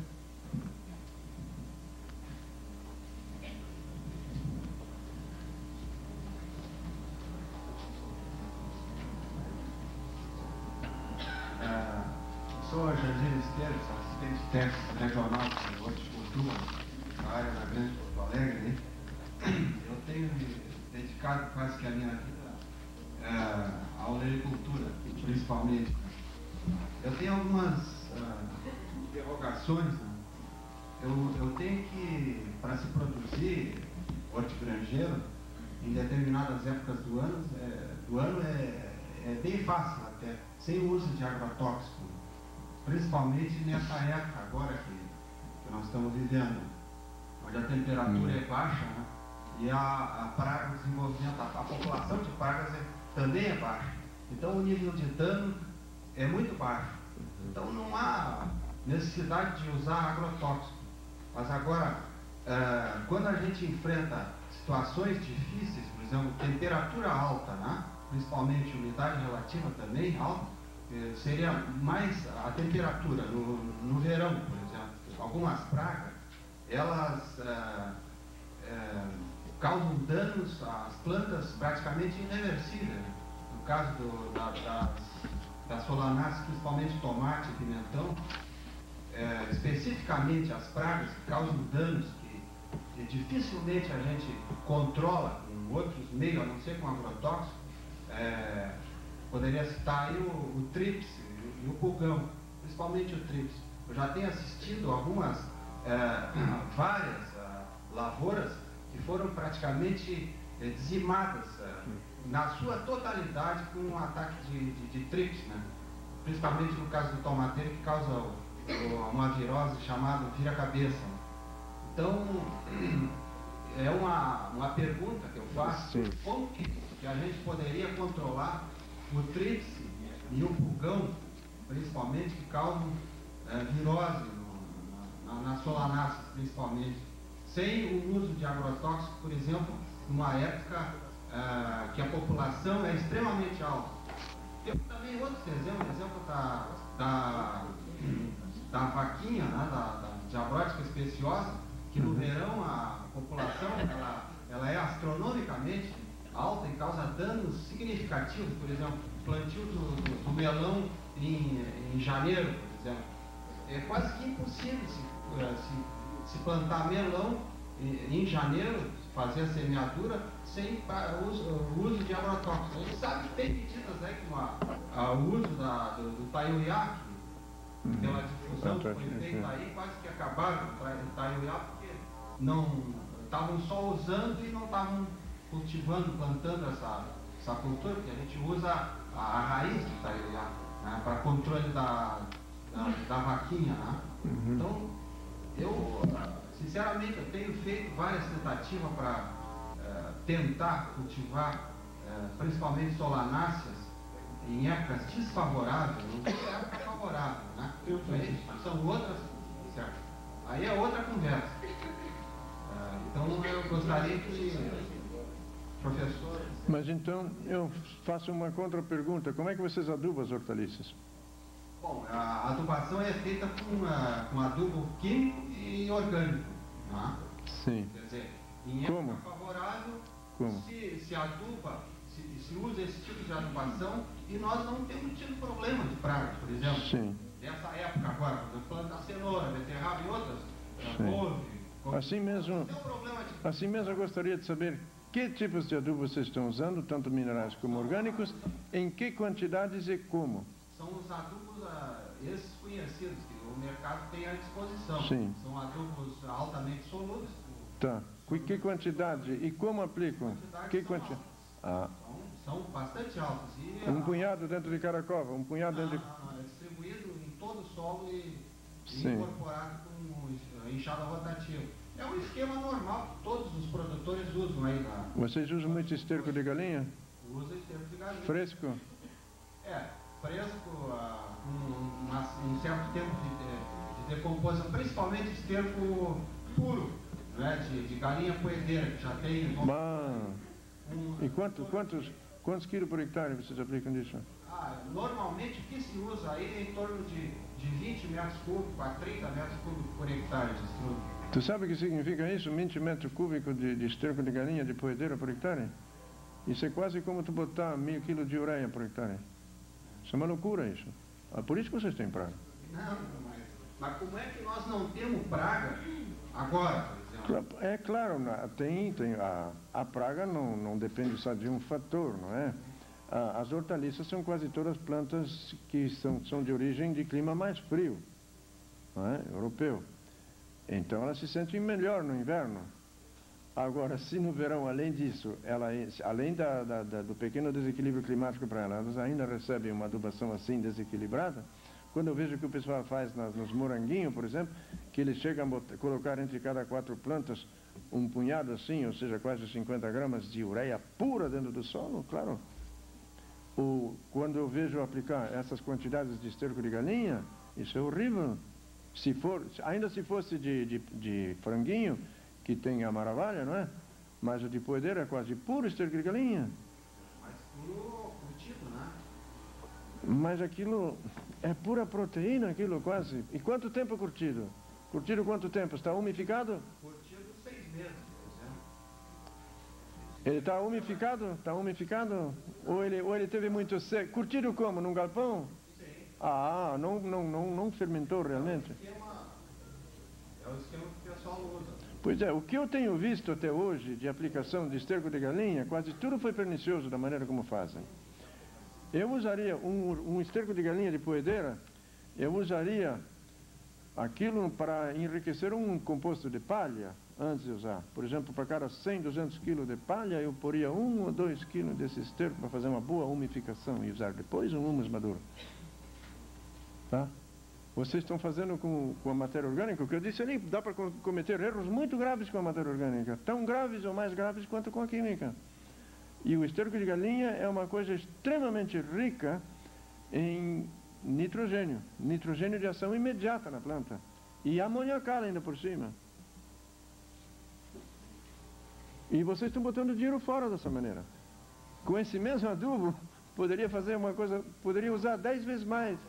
Sou Jandiro Esteves, assistente técnico regional de horticultura na área da Grande Porto Alegre, né? Eu tenho me dedicado quase que a minha vida à olericultura, principalmente. Eu tenho algumas interrogações. Né? Eu tenho que, para se produzir hortigranjeiro, em determinadas épocas do ano é bem fácil até, sem o uso de agrotóxico. Principalmente nessa época agora que nós estamos vivendo, onde a temperatura é baixa, né? E a praga, o desenvolvimento, a população de pragas também é baixa. Então o nível de dano é muito baixo. Então não há necessidade de usar agrotóxico. Mas agora, quando a gente enfrenta situações difíceis, por exemplo, temperatura alta, né? Principalmente umidade relativa também alta, seria mais a temperatura no verão, por exemplo. Algumas pragas, elas causam danos às plantas praticamente irreversíveis. No caso das solanáceas, principalmente tomate e pimentão, especificamente as pragas que causam danos que dificilmente a gente controla com outros meios, a não ser com agrotóxico. Poderia citar aí o trips e o pulgão, principalmente o trips. Eu já tenho assistido algumas, várias lavouras que foram praticamente dizimadas na sua totalidade com um ataque de trips, né? Principalmente no caso do tomateiro, que causa uma virose chamada vira-cabeça. Então, é uma pergunta que eu faço: como que a gente poderia controlar o trips e o pulgão, principalmente, que causam virose nas solanáceas, principalmente, sem o uso de agrotóxicos, por exemplo, numa época que a população é extremamente alta. Temos também outros exemplos, da vaquinha, né, da diabrótica especiosa, que no verão a população ela é astronomicamente alta e causa danos significativos. Por exemplo, plantio do melão em janeiro, por exemplo. É quase que impossível se plantar melão em janeiro, fazer a semeadura sem o uso de agrotóxicos. A gente sabe que tem medidas aí, como o uso do taiuiá, pela difusão que foi feita aí, quase que acabaram com o taiuiá, porque não estavam só usando e não estavam cultivando, plantando essa cultura, porque a gente usa a raiz do taiuiá, né, para controle da vaquinha, né? Então, eu sinceramente eu tenho feito várias tentativas para tentar cultivar principalmente solanáceas em épocas desfavoráveis, não tem época favorável, né? São outras, certo? Aí é outra conversa. Então eu gostaria que professor... Mas então eu faço uma contra-pergunta. Como é que vocês adubam as hortaliças? Bom, a adubação é feita com adubo químico e orgânico, né? Sim. Quer dizer, em época favorável, se aduba, se usa esse tipo de adubação, e nós não temos tido problema de pragas, por exemplo. Sim. Nessa época agora, por exemplo, plantar cenoura, beterraba e outras, couve. Assim mesmo eu gostaria de saber que tipos de adubo vocês estão usando, tanto minerais como orgânicos, em que quantidades e como. São os adubos, esses conhecidos, que o mercado tem à disposição. Sim. São adubos altamente solúveis. Tá. Que quantidade e como aplicam? Que quantidade? São bastante altos. Um punhado dentro de cada cova? Um punhado dentro de... Não, é distribuído em todo o solo e incorporado com enxada rotativa. É um esquema normal que todos os produtores usam aí. Vocês usam muito esterco de galinha? Usa esterco de galinha. Fresco? Fresco, um certo tempo de decomposição, principalmente esterco puro, né, de galinha poedeira, que já tem... E quantos quilos por hectare vocês aplicam disso? Normalmente o que se usa aí é em torno de 20 metros cúbicos a 30 metros cúbicos por hectare de estrume. Tu sabe o que significa isso? 20 metros cúbicos de esterco de galinha de poedeira por hectare? Isso é quase como tu botar 1000 quilos de ureia por hectare. Isso é uma loucura isso. Por isso que vocês têm praga. Não, mas como é que nós não temos praga agora, por exemplo? É claro, a praga não depende só de um fator, não é? As hortaliças são quase todas plantas que são de origem de clima mais frio, não é? Europeu. Então elas se sentem melhor no inverno. Agora, se no verão, além disso, além do pequeno desequilíbrio climático para elas ainda recebem uma adubação assim desequilibrada, quando eu vejo que o pessoal faz nos moranguinhos, por exemplo, que eles chegam a colocar entre cada 4 plantas um punhado assim, ou seja, quase 50 gramas de ureia pura dentro do solo, claro. Quando eu vejo aplicar essas quantidades de esterco de galinha, isso é horrível. Ainda se fosse de franguinho, que tem a maravilha, não é? Mas o de poedeira é quase puro esterco de galinha. Mas puro curtido, né? Mas aquilo é pura proteína, aquilo quase. E quanto tempo curtido? Curtido quanto tempo? Está umificado? Curtido 6 meses, por exemplo. Ele está umificado? Está umificado? Ou ele teve muito seco? Curtido como? Num galpão? Sim. Não fermentou realmente? É o esquema que o pessoal usa. Pois é, o que eu tenho visto até hoje de aplicação de esterco de galinha, quase tudo foi pernicioso da maneira como fazem. Eu usaria um esterco de galinha de poedeira, eu usaria aquilo para enriquecer um composto de palha antes de usar. Por exemplo, para cada 100, 200 quilos de palha, eu poria 1 ou 2 quilos desse esterco para fazer uma boa umificação e usar depois um humus maduro. Tá? Vocês estão fazendo com a matéria orgânica, o que eu disse ali, dá para cometer erros muito graves com a matéria orgânica, tão graves ou mais graves quanto com a química. E o esterco de galinha é uma coisa extremamente rica em nitrogênio. Nitrogênio de ação imediata na planta. E amoniacal ainda por cima. E vocês estão botando dinheiro fora dessa maneira. Com esse mesmo adubo, poderia fazer uma coisa, poderia usar 10 vezes mais.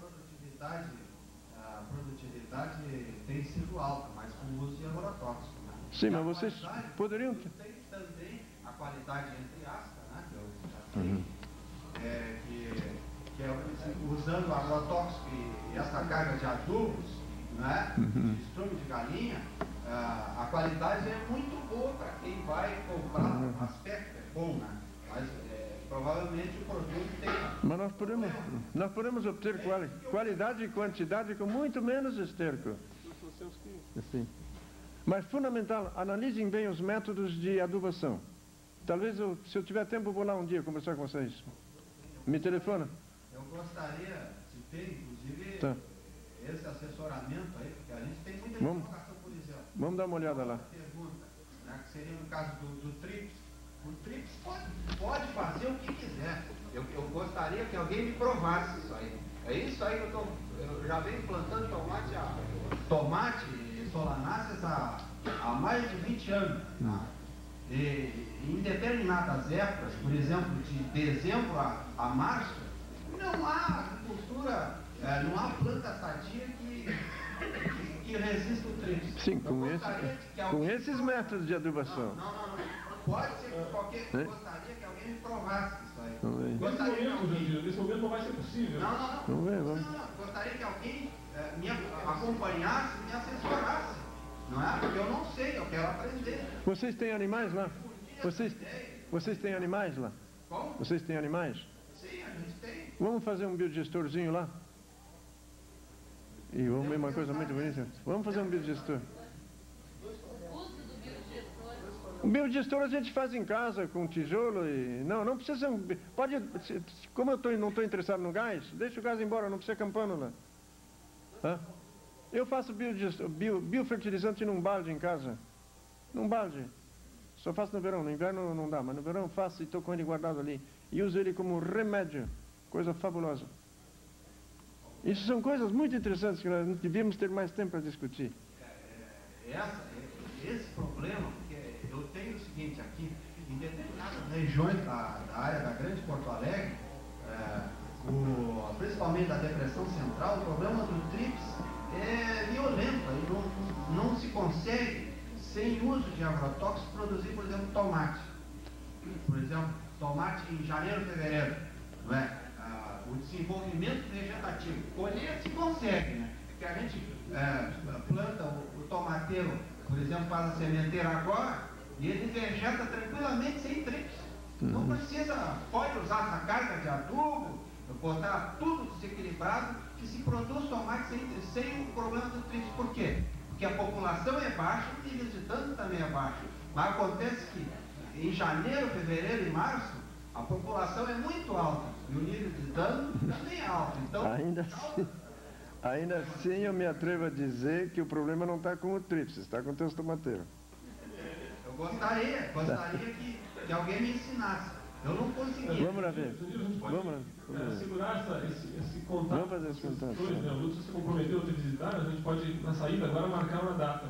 A produtividade tem sido alta, mas com o uso de agrotóxicos. Né? Sim, mas vocês poderiam... Tem também a qualidade entre aspas, né? Que eu já sei, que é usando agrotóxico e essa carga de adubos, né? De estrume de galinha, a qualidade é muito boa para quem vai comprar. O aspecto é bom, né? Mas provavelmente o produto tem... Mas nós podemos obter qualidade e quantidade com muito menos esterco. Sim. Mas fundamental, analisem bem os métodos de adubação. Talvez, se eu tiver tempo, vou lá um dia conversar com vocês. Me telefona. Eu gostaria de ter, inclusive, esse assessoramento aí, porque a gente tem muita informação, por exemplo. Vamos dar uma olhada lá. Pergunta, né, que seria no caso do TRIPS. O TRIPS pode fazer o que quiser. Eu gostaria que alguém me provasse isso aí. É isso aí que eu já venho plantando tomate e solanáceas há mais de 20 anos. Tá? E em determinadas épocas, por exemplo, de dezembro a março, não há agricultura, não há planta sadia que resista o TRIPS. Sim, com esses métodos de adubação. Não. Pode ser que gostaria que alguém me provasse isso aí. Nesse momento não vai ser possível. Não. Gostaria que alguém me acompanhasse, me assessorasse. Não é? Porque eu não sei, eu quero aprender. Vocês têm animais lá? Vocês têm animais lá? Como? Vocês têm animais? Sim, a gente tem. Vamos fazer um biodigestorzinho lá? E vamos ver uma coisa muito bonita. Vamos fazer um biodigestor. O biodigestor a gente faz em casa com tijolo e... Não precisa... Pode... Como eu não estou interessado no gás, deixa o gás embora, não precisa campano lá. Tá? Eu faço biofertilizante num balde em casa. Num balde. Só faço no verão, no inverno não dá, mas no verão eu faço e estou com ele guardado ali. E uso ele como remédio. Coisa fabulosa. Isso são coisas muito interessantes que nós devíamos ter mais tempo para discutir. Esse problema, porque eu tenho o seguinte aqui, em determinadas regiões da área da Grande Porto Alegre, principalmente da Depressão Central, o problema do TRIPS é violento. E não se consegue, sem uso de agrotóxicos, produzir, por exemplo, tomate. Por exemplo, tomate em janeiro, fevereiro. Não é? O desenvolvimento vegetativo. Colher se consegue, né? Porque a gente planta o tomateiro, por exemplo, faz a sementeira agora e ele vegeta tranquilamente sem TRIPS. Não precisa, pode usar essa carga de adubo, botar tudo desequilibrado, que se produz tomate sem o problema do TRIPS. Por quê? Porque a população é baixa e o nível de dano também é baixo. Mas acontece que em janeiro, fevereiro e março, a população é muito alta e o nível de dano também é alto. Então, ainda assim eu me atrevo a dizer que o problema não está com o TRIPS, está com o teus tomateiros. Eu gostaria que alguém me ensinasse. Eu não consegui. Vamos lá ver. Vamos lá. Segurar esse contato. Vamos fazer esse contato. O se comprometeu a te visitar, a gente pode, na saída, agora marcar uma data.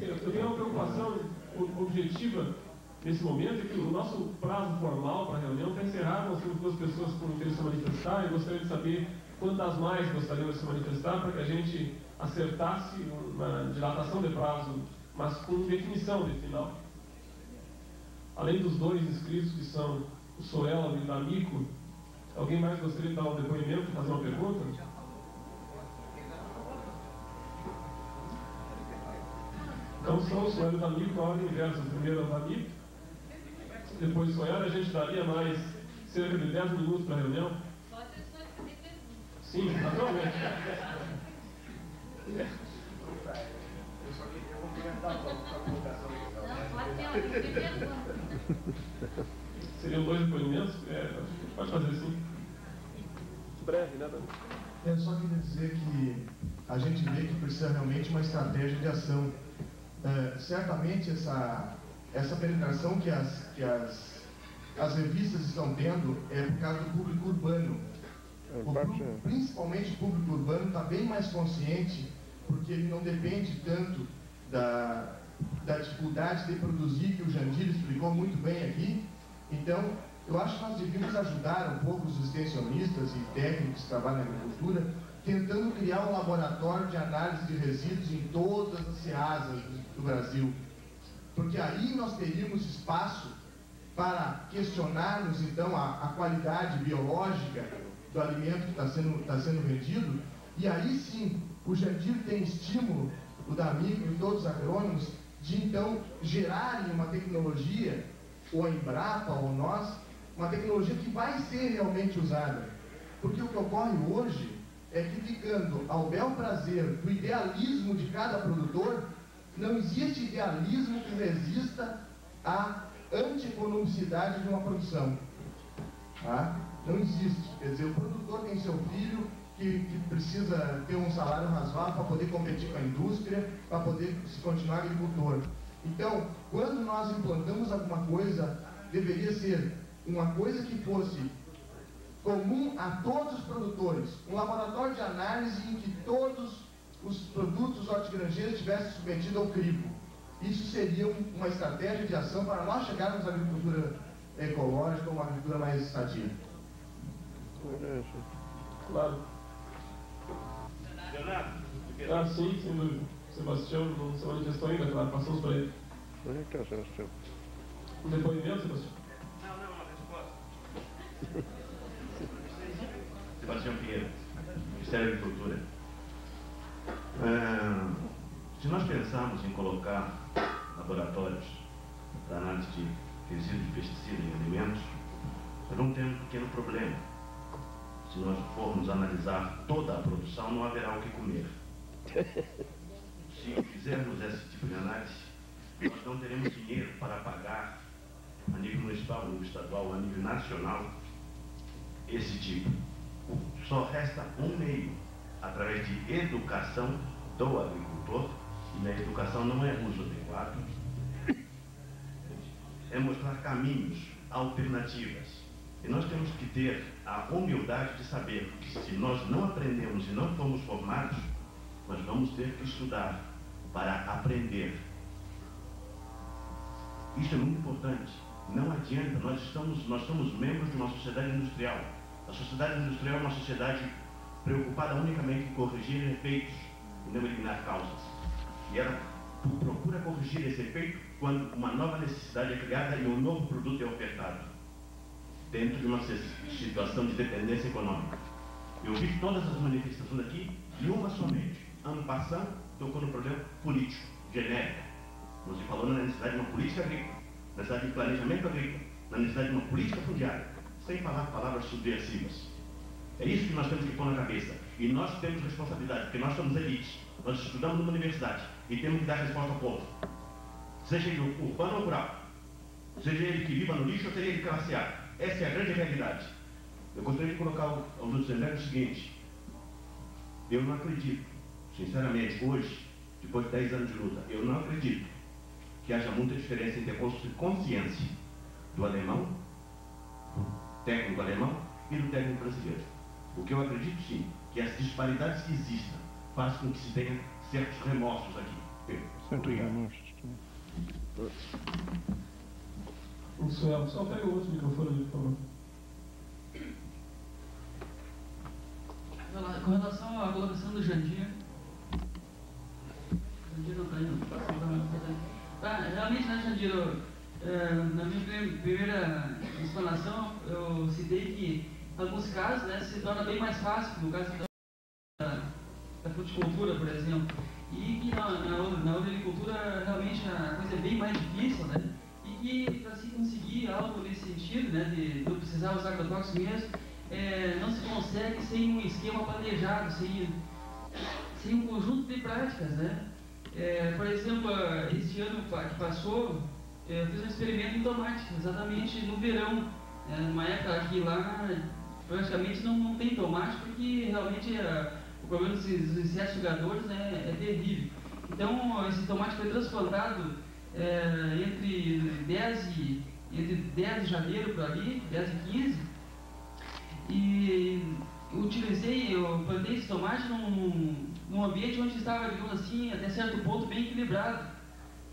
Eu tenho uma preocupação objetiva nesse momento, é que o nosso prazo formal para a reunião está encerrado. Nós temos 2 pessoas com interesse a manifestar. Eu gostaria de saber quantas mais gostariam de se manifestar para que a gente acertasse uma dilatação de prazo, mas com definição de final. Além dos 2 inscritos, que são o Soela e o D'Amico, alguém mais gostaria de dar um depoimento, fazer uma pergunta? Então são o Soela e o D'Amico, a ordem inversa. Primeiro é o D'Amico, depois o Soela. A gente daria mais cerca de 10 minutos para a reunião. Sim, naturalmente. Eu só queria complementar a colocação. Seriam 2 depoimentos? Pode fazer sim. Breve, né, Dani? Eu só queria dizer que a gente vê que precisa realmente uma estratégia de ação. Certamente essa penetração que as revistas estão tendo é por causa do público urbano. Principalmente o público urbano está bem mais consciente, porque ele não depende tanto da dificuldade de produzir, que o Jandir explicou muito bem aqui. Então, eu acho que nós devíamos ajudar um pouco os extensionistas e técnicos que trabalham na agricultura, tentando criar um laboratório de análise de resíduos em todas as ceasas do Brasil. Porque aí nós teríamos espaço para questionarmos, então, a qualidade biológica do alimento que está sendo vendido, e aí sim, o Jandir tem estímulo, o D'Amico e todos os agrônomos, de então gerarem uma tecnologia, ou a Embrapa, ou nós, uma tecnologia que vai ser realmente usada. Porque o que ocorre hoje é que, ficando ao bel prazer do idealismo de cada produtor, não existe idealismo que resista à antieconomicidade de uma produção. Tá? Não existe. Quer dizer, o produtor tem seu filho que precisa ter um salário razoável para poder competir com a indústria, para poder se continuar agricultor. Então, quando nós implantamos alguma coisa, deveria ser uma coisa que fosse comum a todos os produtores, um laboratório de análise em que todos os produtos hortigranjeiros estivessem submetidos ao crivo. Isso seria uma estratégia de ação para nós chegarmos à agricultura ecológica, uma agricultura mais sadia. Claro. Sim, sem dúvida. Sebastião não se manifestou ainda, claro, passamos para ele. Onde é que está, Sebastião? Um depoimento, Sebastião? Não, uma resposta. Sebastião Pinheiro, Ministério da Agricultura. Se nós pensarmos em colocar laboratórios para análise de resíduos de pesticida em alimentos, nós vamos ter um pequeno problema. Se nós formos analisar toda a produção, não haverá o que comer. Se fizermos esse tipo de análise, nós não teremos dinheiro para pagar a nível municipal, a nível estadual, a nível nacional, esse tipo. Só resta um meio, através de educação do agricultor, e a educação não é uso adequado, é mostrar caminhos, alternativas. E nós temos que ter a humildade de saber que se nós não aprendemos e não formos formados, nós vamos ter que estudar para aprender. Isso é muito importante. Não adianta, nós somos membros de uma sociedade industrial. A sociedade industrial é uma sociedade preocupada unicamente em corrigir efeitos e não eliminar causas. E ela procura corrigir esse efeito quando uma nova necessidade é criada e um novo produto é ofertado, dentro de uma situação de dependência econômica. Eu vi todas as manifestações aqui e uma somente. Ano passado, tocou no problema político, genérico. Não se falou na necessidade de uma política agrícola, na necessidade de planejamento agrícola, na necessidade de uma política fundiária, sem falar palavras subversivas. É isso que nós temos que pôr na cabeça. E nós temos responsabilidade, porque nós somos elites. Nós estudamos numa universidade e temos que dar resposta ao povo. Seja ele urbano ou rural, seja ele que viva no lixo ou seja ele classe A. Essa é a grande realidade. Eu gostaria de colocar aos outros o seguinte: eu não acredito, sinceramente, hoje, depois de 10 anos de luta, eu não acredito que haja muita diferença entre a consciência do alemão, do técnico alemão e do técnico brasileiro. O que eu acredito, sim, que as disparidades que existam fazem com que se tenha certos remorsos aqui. Obrigado. Só pega o outro microfone ali, por favor. Com relação à colocação do Jandir não está indo. Realmente, né, Jandir, na minha primeira explanação, eu citei que, em alguns casos, né, se torna bem mais fácil, no caso da fruticultura, por exemplo, e que na agricultura realmente a coisa é bem mais difícil, né? E que para se conseguir algo nesse sentido, né, de não precisar usar agrotóxicos mesmo, não se consegue sem um esquema planejado, sem um conjunto de práticas, né? Por exemplo, este ano que passou, eu fiz um experimento em tomate, exatamente no verão, numa época que lá praticamente não tem tomate, porque realmente o problema dos insetos sugadores, né, é terrível. Então, esse tomate foi transplantado entre 10 de janeiro por ali, 10 e 15, e eu plantei esse tomate num ambiente onde estava, digamos assim, até certo ponto bem equilibrado,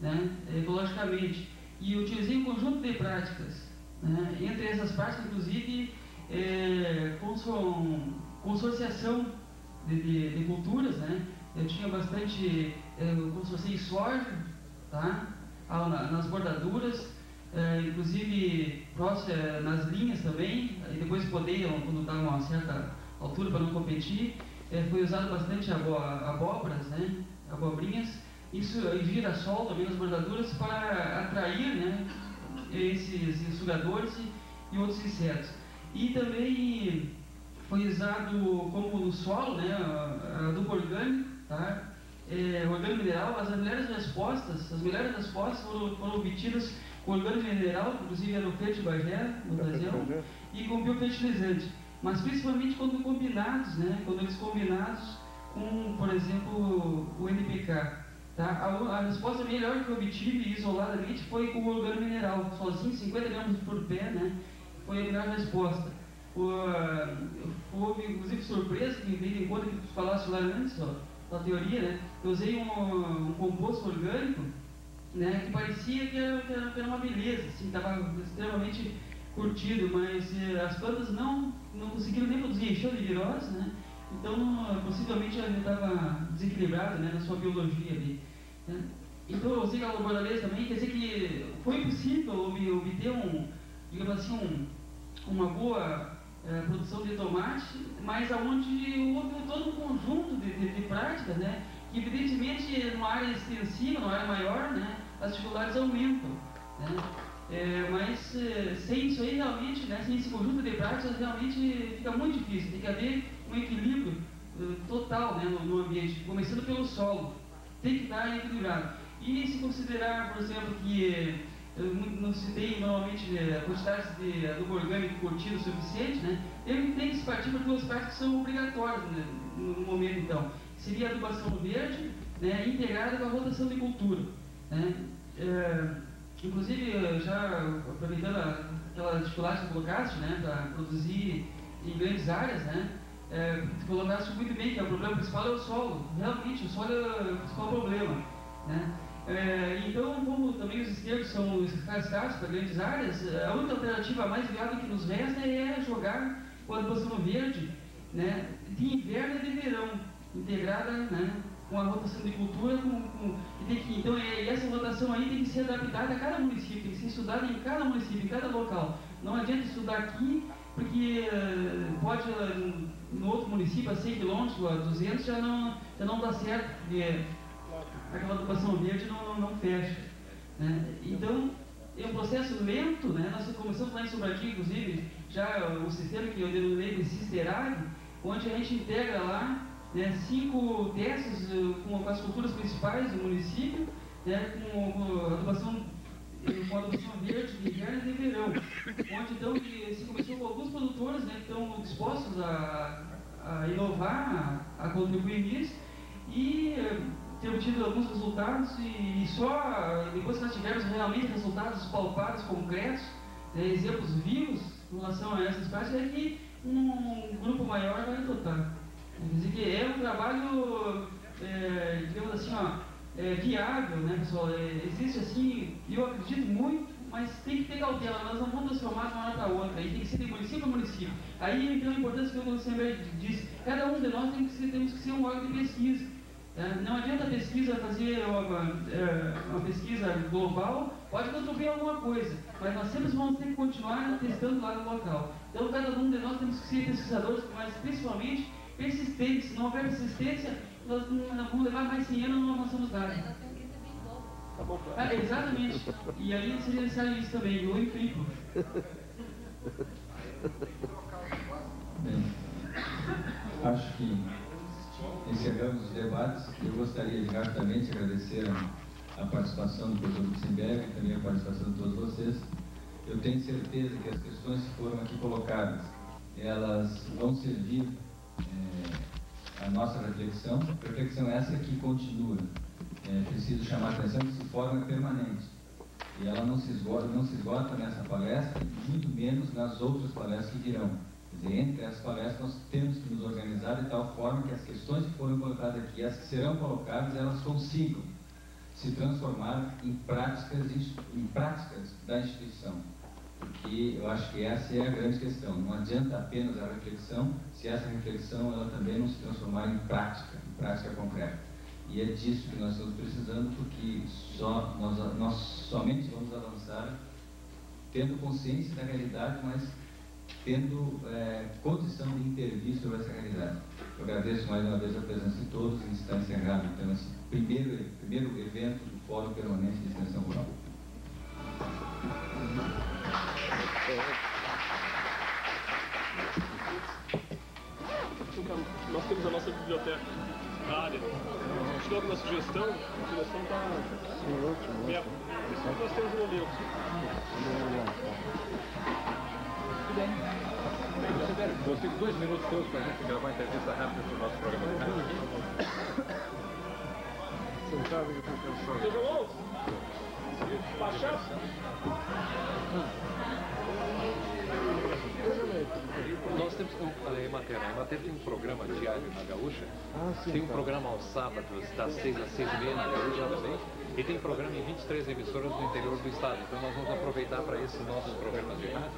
né, ecologicamente. E utilizei um conjunto de práticas, né, entre essas práticas, inclusive, consorciação de culturas, né. Eu tinha bastante, eu consorciei soja, tá, nas bordaduras, inclusive nas linhas também, e depois podei, quando estava a uma certa altura para não competir, foi usado bastante abóboras, né, abobrinhas, isso e girassol também nas bordaduras para atrair, né, esses sugadores e outros insetos. E também foi usado como no solo, né, adubo orgânico, tá, orgânico mineral. As melhores respostas foram obtidas com orgânico mineral, inclusive era o Fete Bagé, no Brasil, e com biofertilizante. Mas principalmente quando combinados, né, quando eles combinados com, por exemplo, o NPK. Tá? A resposta melhor que eu obtive isoladamente foi com o orgânico mineral, sozinho, 50 gramas por pé, né, foi a melhor resposta. Houve inclusive surpresa, que veio em conta que tu falaste lá antes, da teoria, né, eu usei um composto orgânico, né, que parecia que era uma beleza, assim, estava extremamente curtido, mas as plantas não conseguiram nem produzir, encheu de virose, né? Então possivelmente ela estava desequilibrada, né, na sua biologia ali, né? Então eu usei a bordaleza também, quer dizer que foi possível obter digamos assim, uma boa produção de tomate, mas aonde houve todo um conjunto de práticas, né, que evidentemente numa área extensiva, numa área maior, né, as dificuldades aumentam, né? Mas sem isso aí realmente, né, sem esse conjunto de práticas, realmente fica muito difícil. Tem que haver um equilíbrio total, né, no ambiente, começando pelo solo, tem que estar equilibrado. E se considerar, por exemplo, que eu não citei normalmente quantidades de adubo orgânico curtido o suficiente, né, tem que se partir para duas partes que são obrigatórias, né, no momento então. Seria a adubação verde, né, integrada com a rotação de cultura, né. Inclusive, já aproveitando aquela dificuldade que colocaste, né, para produzir em grandes áreas, né, tu colocaste muito bem que o problema principal é o solo. Realmente, o solo é o principal problema, né. Então, como também os estercos são escassos para grandes áreas, a única alternativa mais viável que nos resta é jogar com a adubação verde, né, de inverno e de verão, integrada, né, com a rotação de cultura, então essa rotação aí tem que ser adaptada a cada município, tem que ser estudada em cada município, em cada local. Não adianta estudar aqui, porque pode no outro município a 100 km, a 200 já não dá certo, porque aquela ocupação verde não fecha, né? Então é um processo lento, né? Nós começamos lá em Sobradinho, inclusive, já o sistema que eu denominei de Cisterag, onde a gente integra lá, né, 5 testes com as culturas principais do município, né, com adubação verde de inverno e de verão, onde então se começou com alguns produtores, né, que estão dispostos a inovar, a contribuir nisso, e ter obtido alguns resultados, e só depois que nós tivermos realmente resultados palpáveis, concretos, né, exemplos vivos em relação a essas práticas, é que um grupo maior vai adotar. Quer dizer que é um trabalho, digamos assim, viável, né, pessoal? Existe assim, eu acredito muito, mas tem que ter cautela, nós não vamos transformar de uma hora para outra, aí tem que ser de município a município. Aí então a importância que o Senhor disse, cada um de nós temos que ser um órgão de pesquisa. Não adianta a pesquisa fazer uma pesquisa global, pode contribuir alguma coisa, mas nós sempre vamos ter que continuar testando lá no local. Então cada um de nós temos que ser pesquisadores, mas principalmente persistentes. Se não houver persistência, nós vamos levar mais 100 anos e não avançamos nada. Tá bom, claro. Exatamente. E aí seria necessário isso também, o empírico. Bem, acho que encerramos os debates. Eu gostaria de rapidamente agradecer a participação do professor Gutenberg e também a participação de todos vocês. Eu tenho certeza que as questões que foram aqui colocadas, elas vão servir a nossa reflexão essa que continua. Preciso chamar a atenção que se forma permanente. E ela não se esgota nessa palestra, muito menos nas outras palestras que virão. Quer dizer, entre as palestras nós temos que nos organizar de tal forma que as questões que foram colocadas aqui, as que serão colocadas, elas consigam se transformar em práticas da instituição. Porque eu acho que essa é a grande questão. Não adianta apenas a reflexão, se essa reflexão ela também não se transformar em prática concreta. E é disso que nós estamos precisando, porque nós somente vamos avançar tendo consciência da realidade, mas tendo condição de intervir sobre essa realidade. Eu agradeço mais uma vez a presença de todos e está encerrado então esse primeiro evento do Fórum Permanente de Extensão Rural. Então, nós temos a nossa biblioteca, a área. Acho que alguma sugestão, a direção está meia. Nós temos um momento. Tudo bem. Eu tenho 2 minutos todos para a gente gravar a entrevista rápida para o nosso programa de rádio. Sentado aqui para pensar. Seja bom? Baixar? Nós temos a Emater tem um programa diário na Gaúcha, tem um programa aos sábados das 6 às 6h30 na Gaúcha também, e tem programa em 23 emissoras do interior do estado. Então nós vamos aproveitar para esses nossos programas de rádio,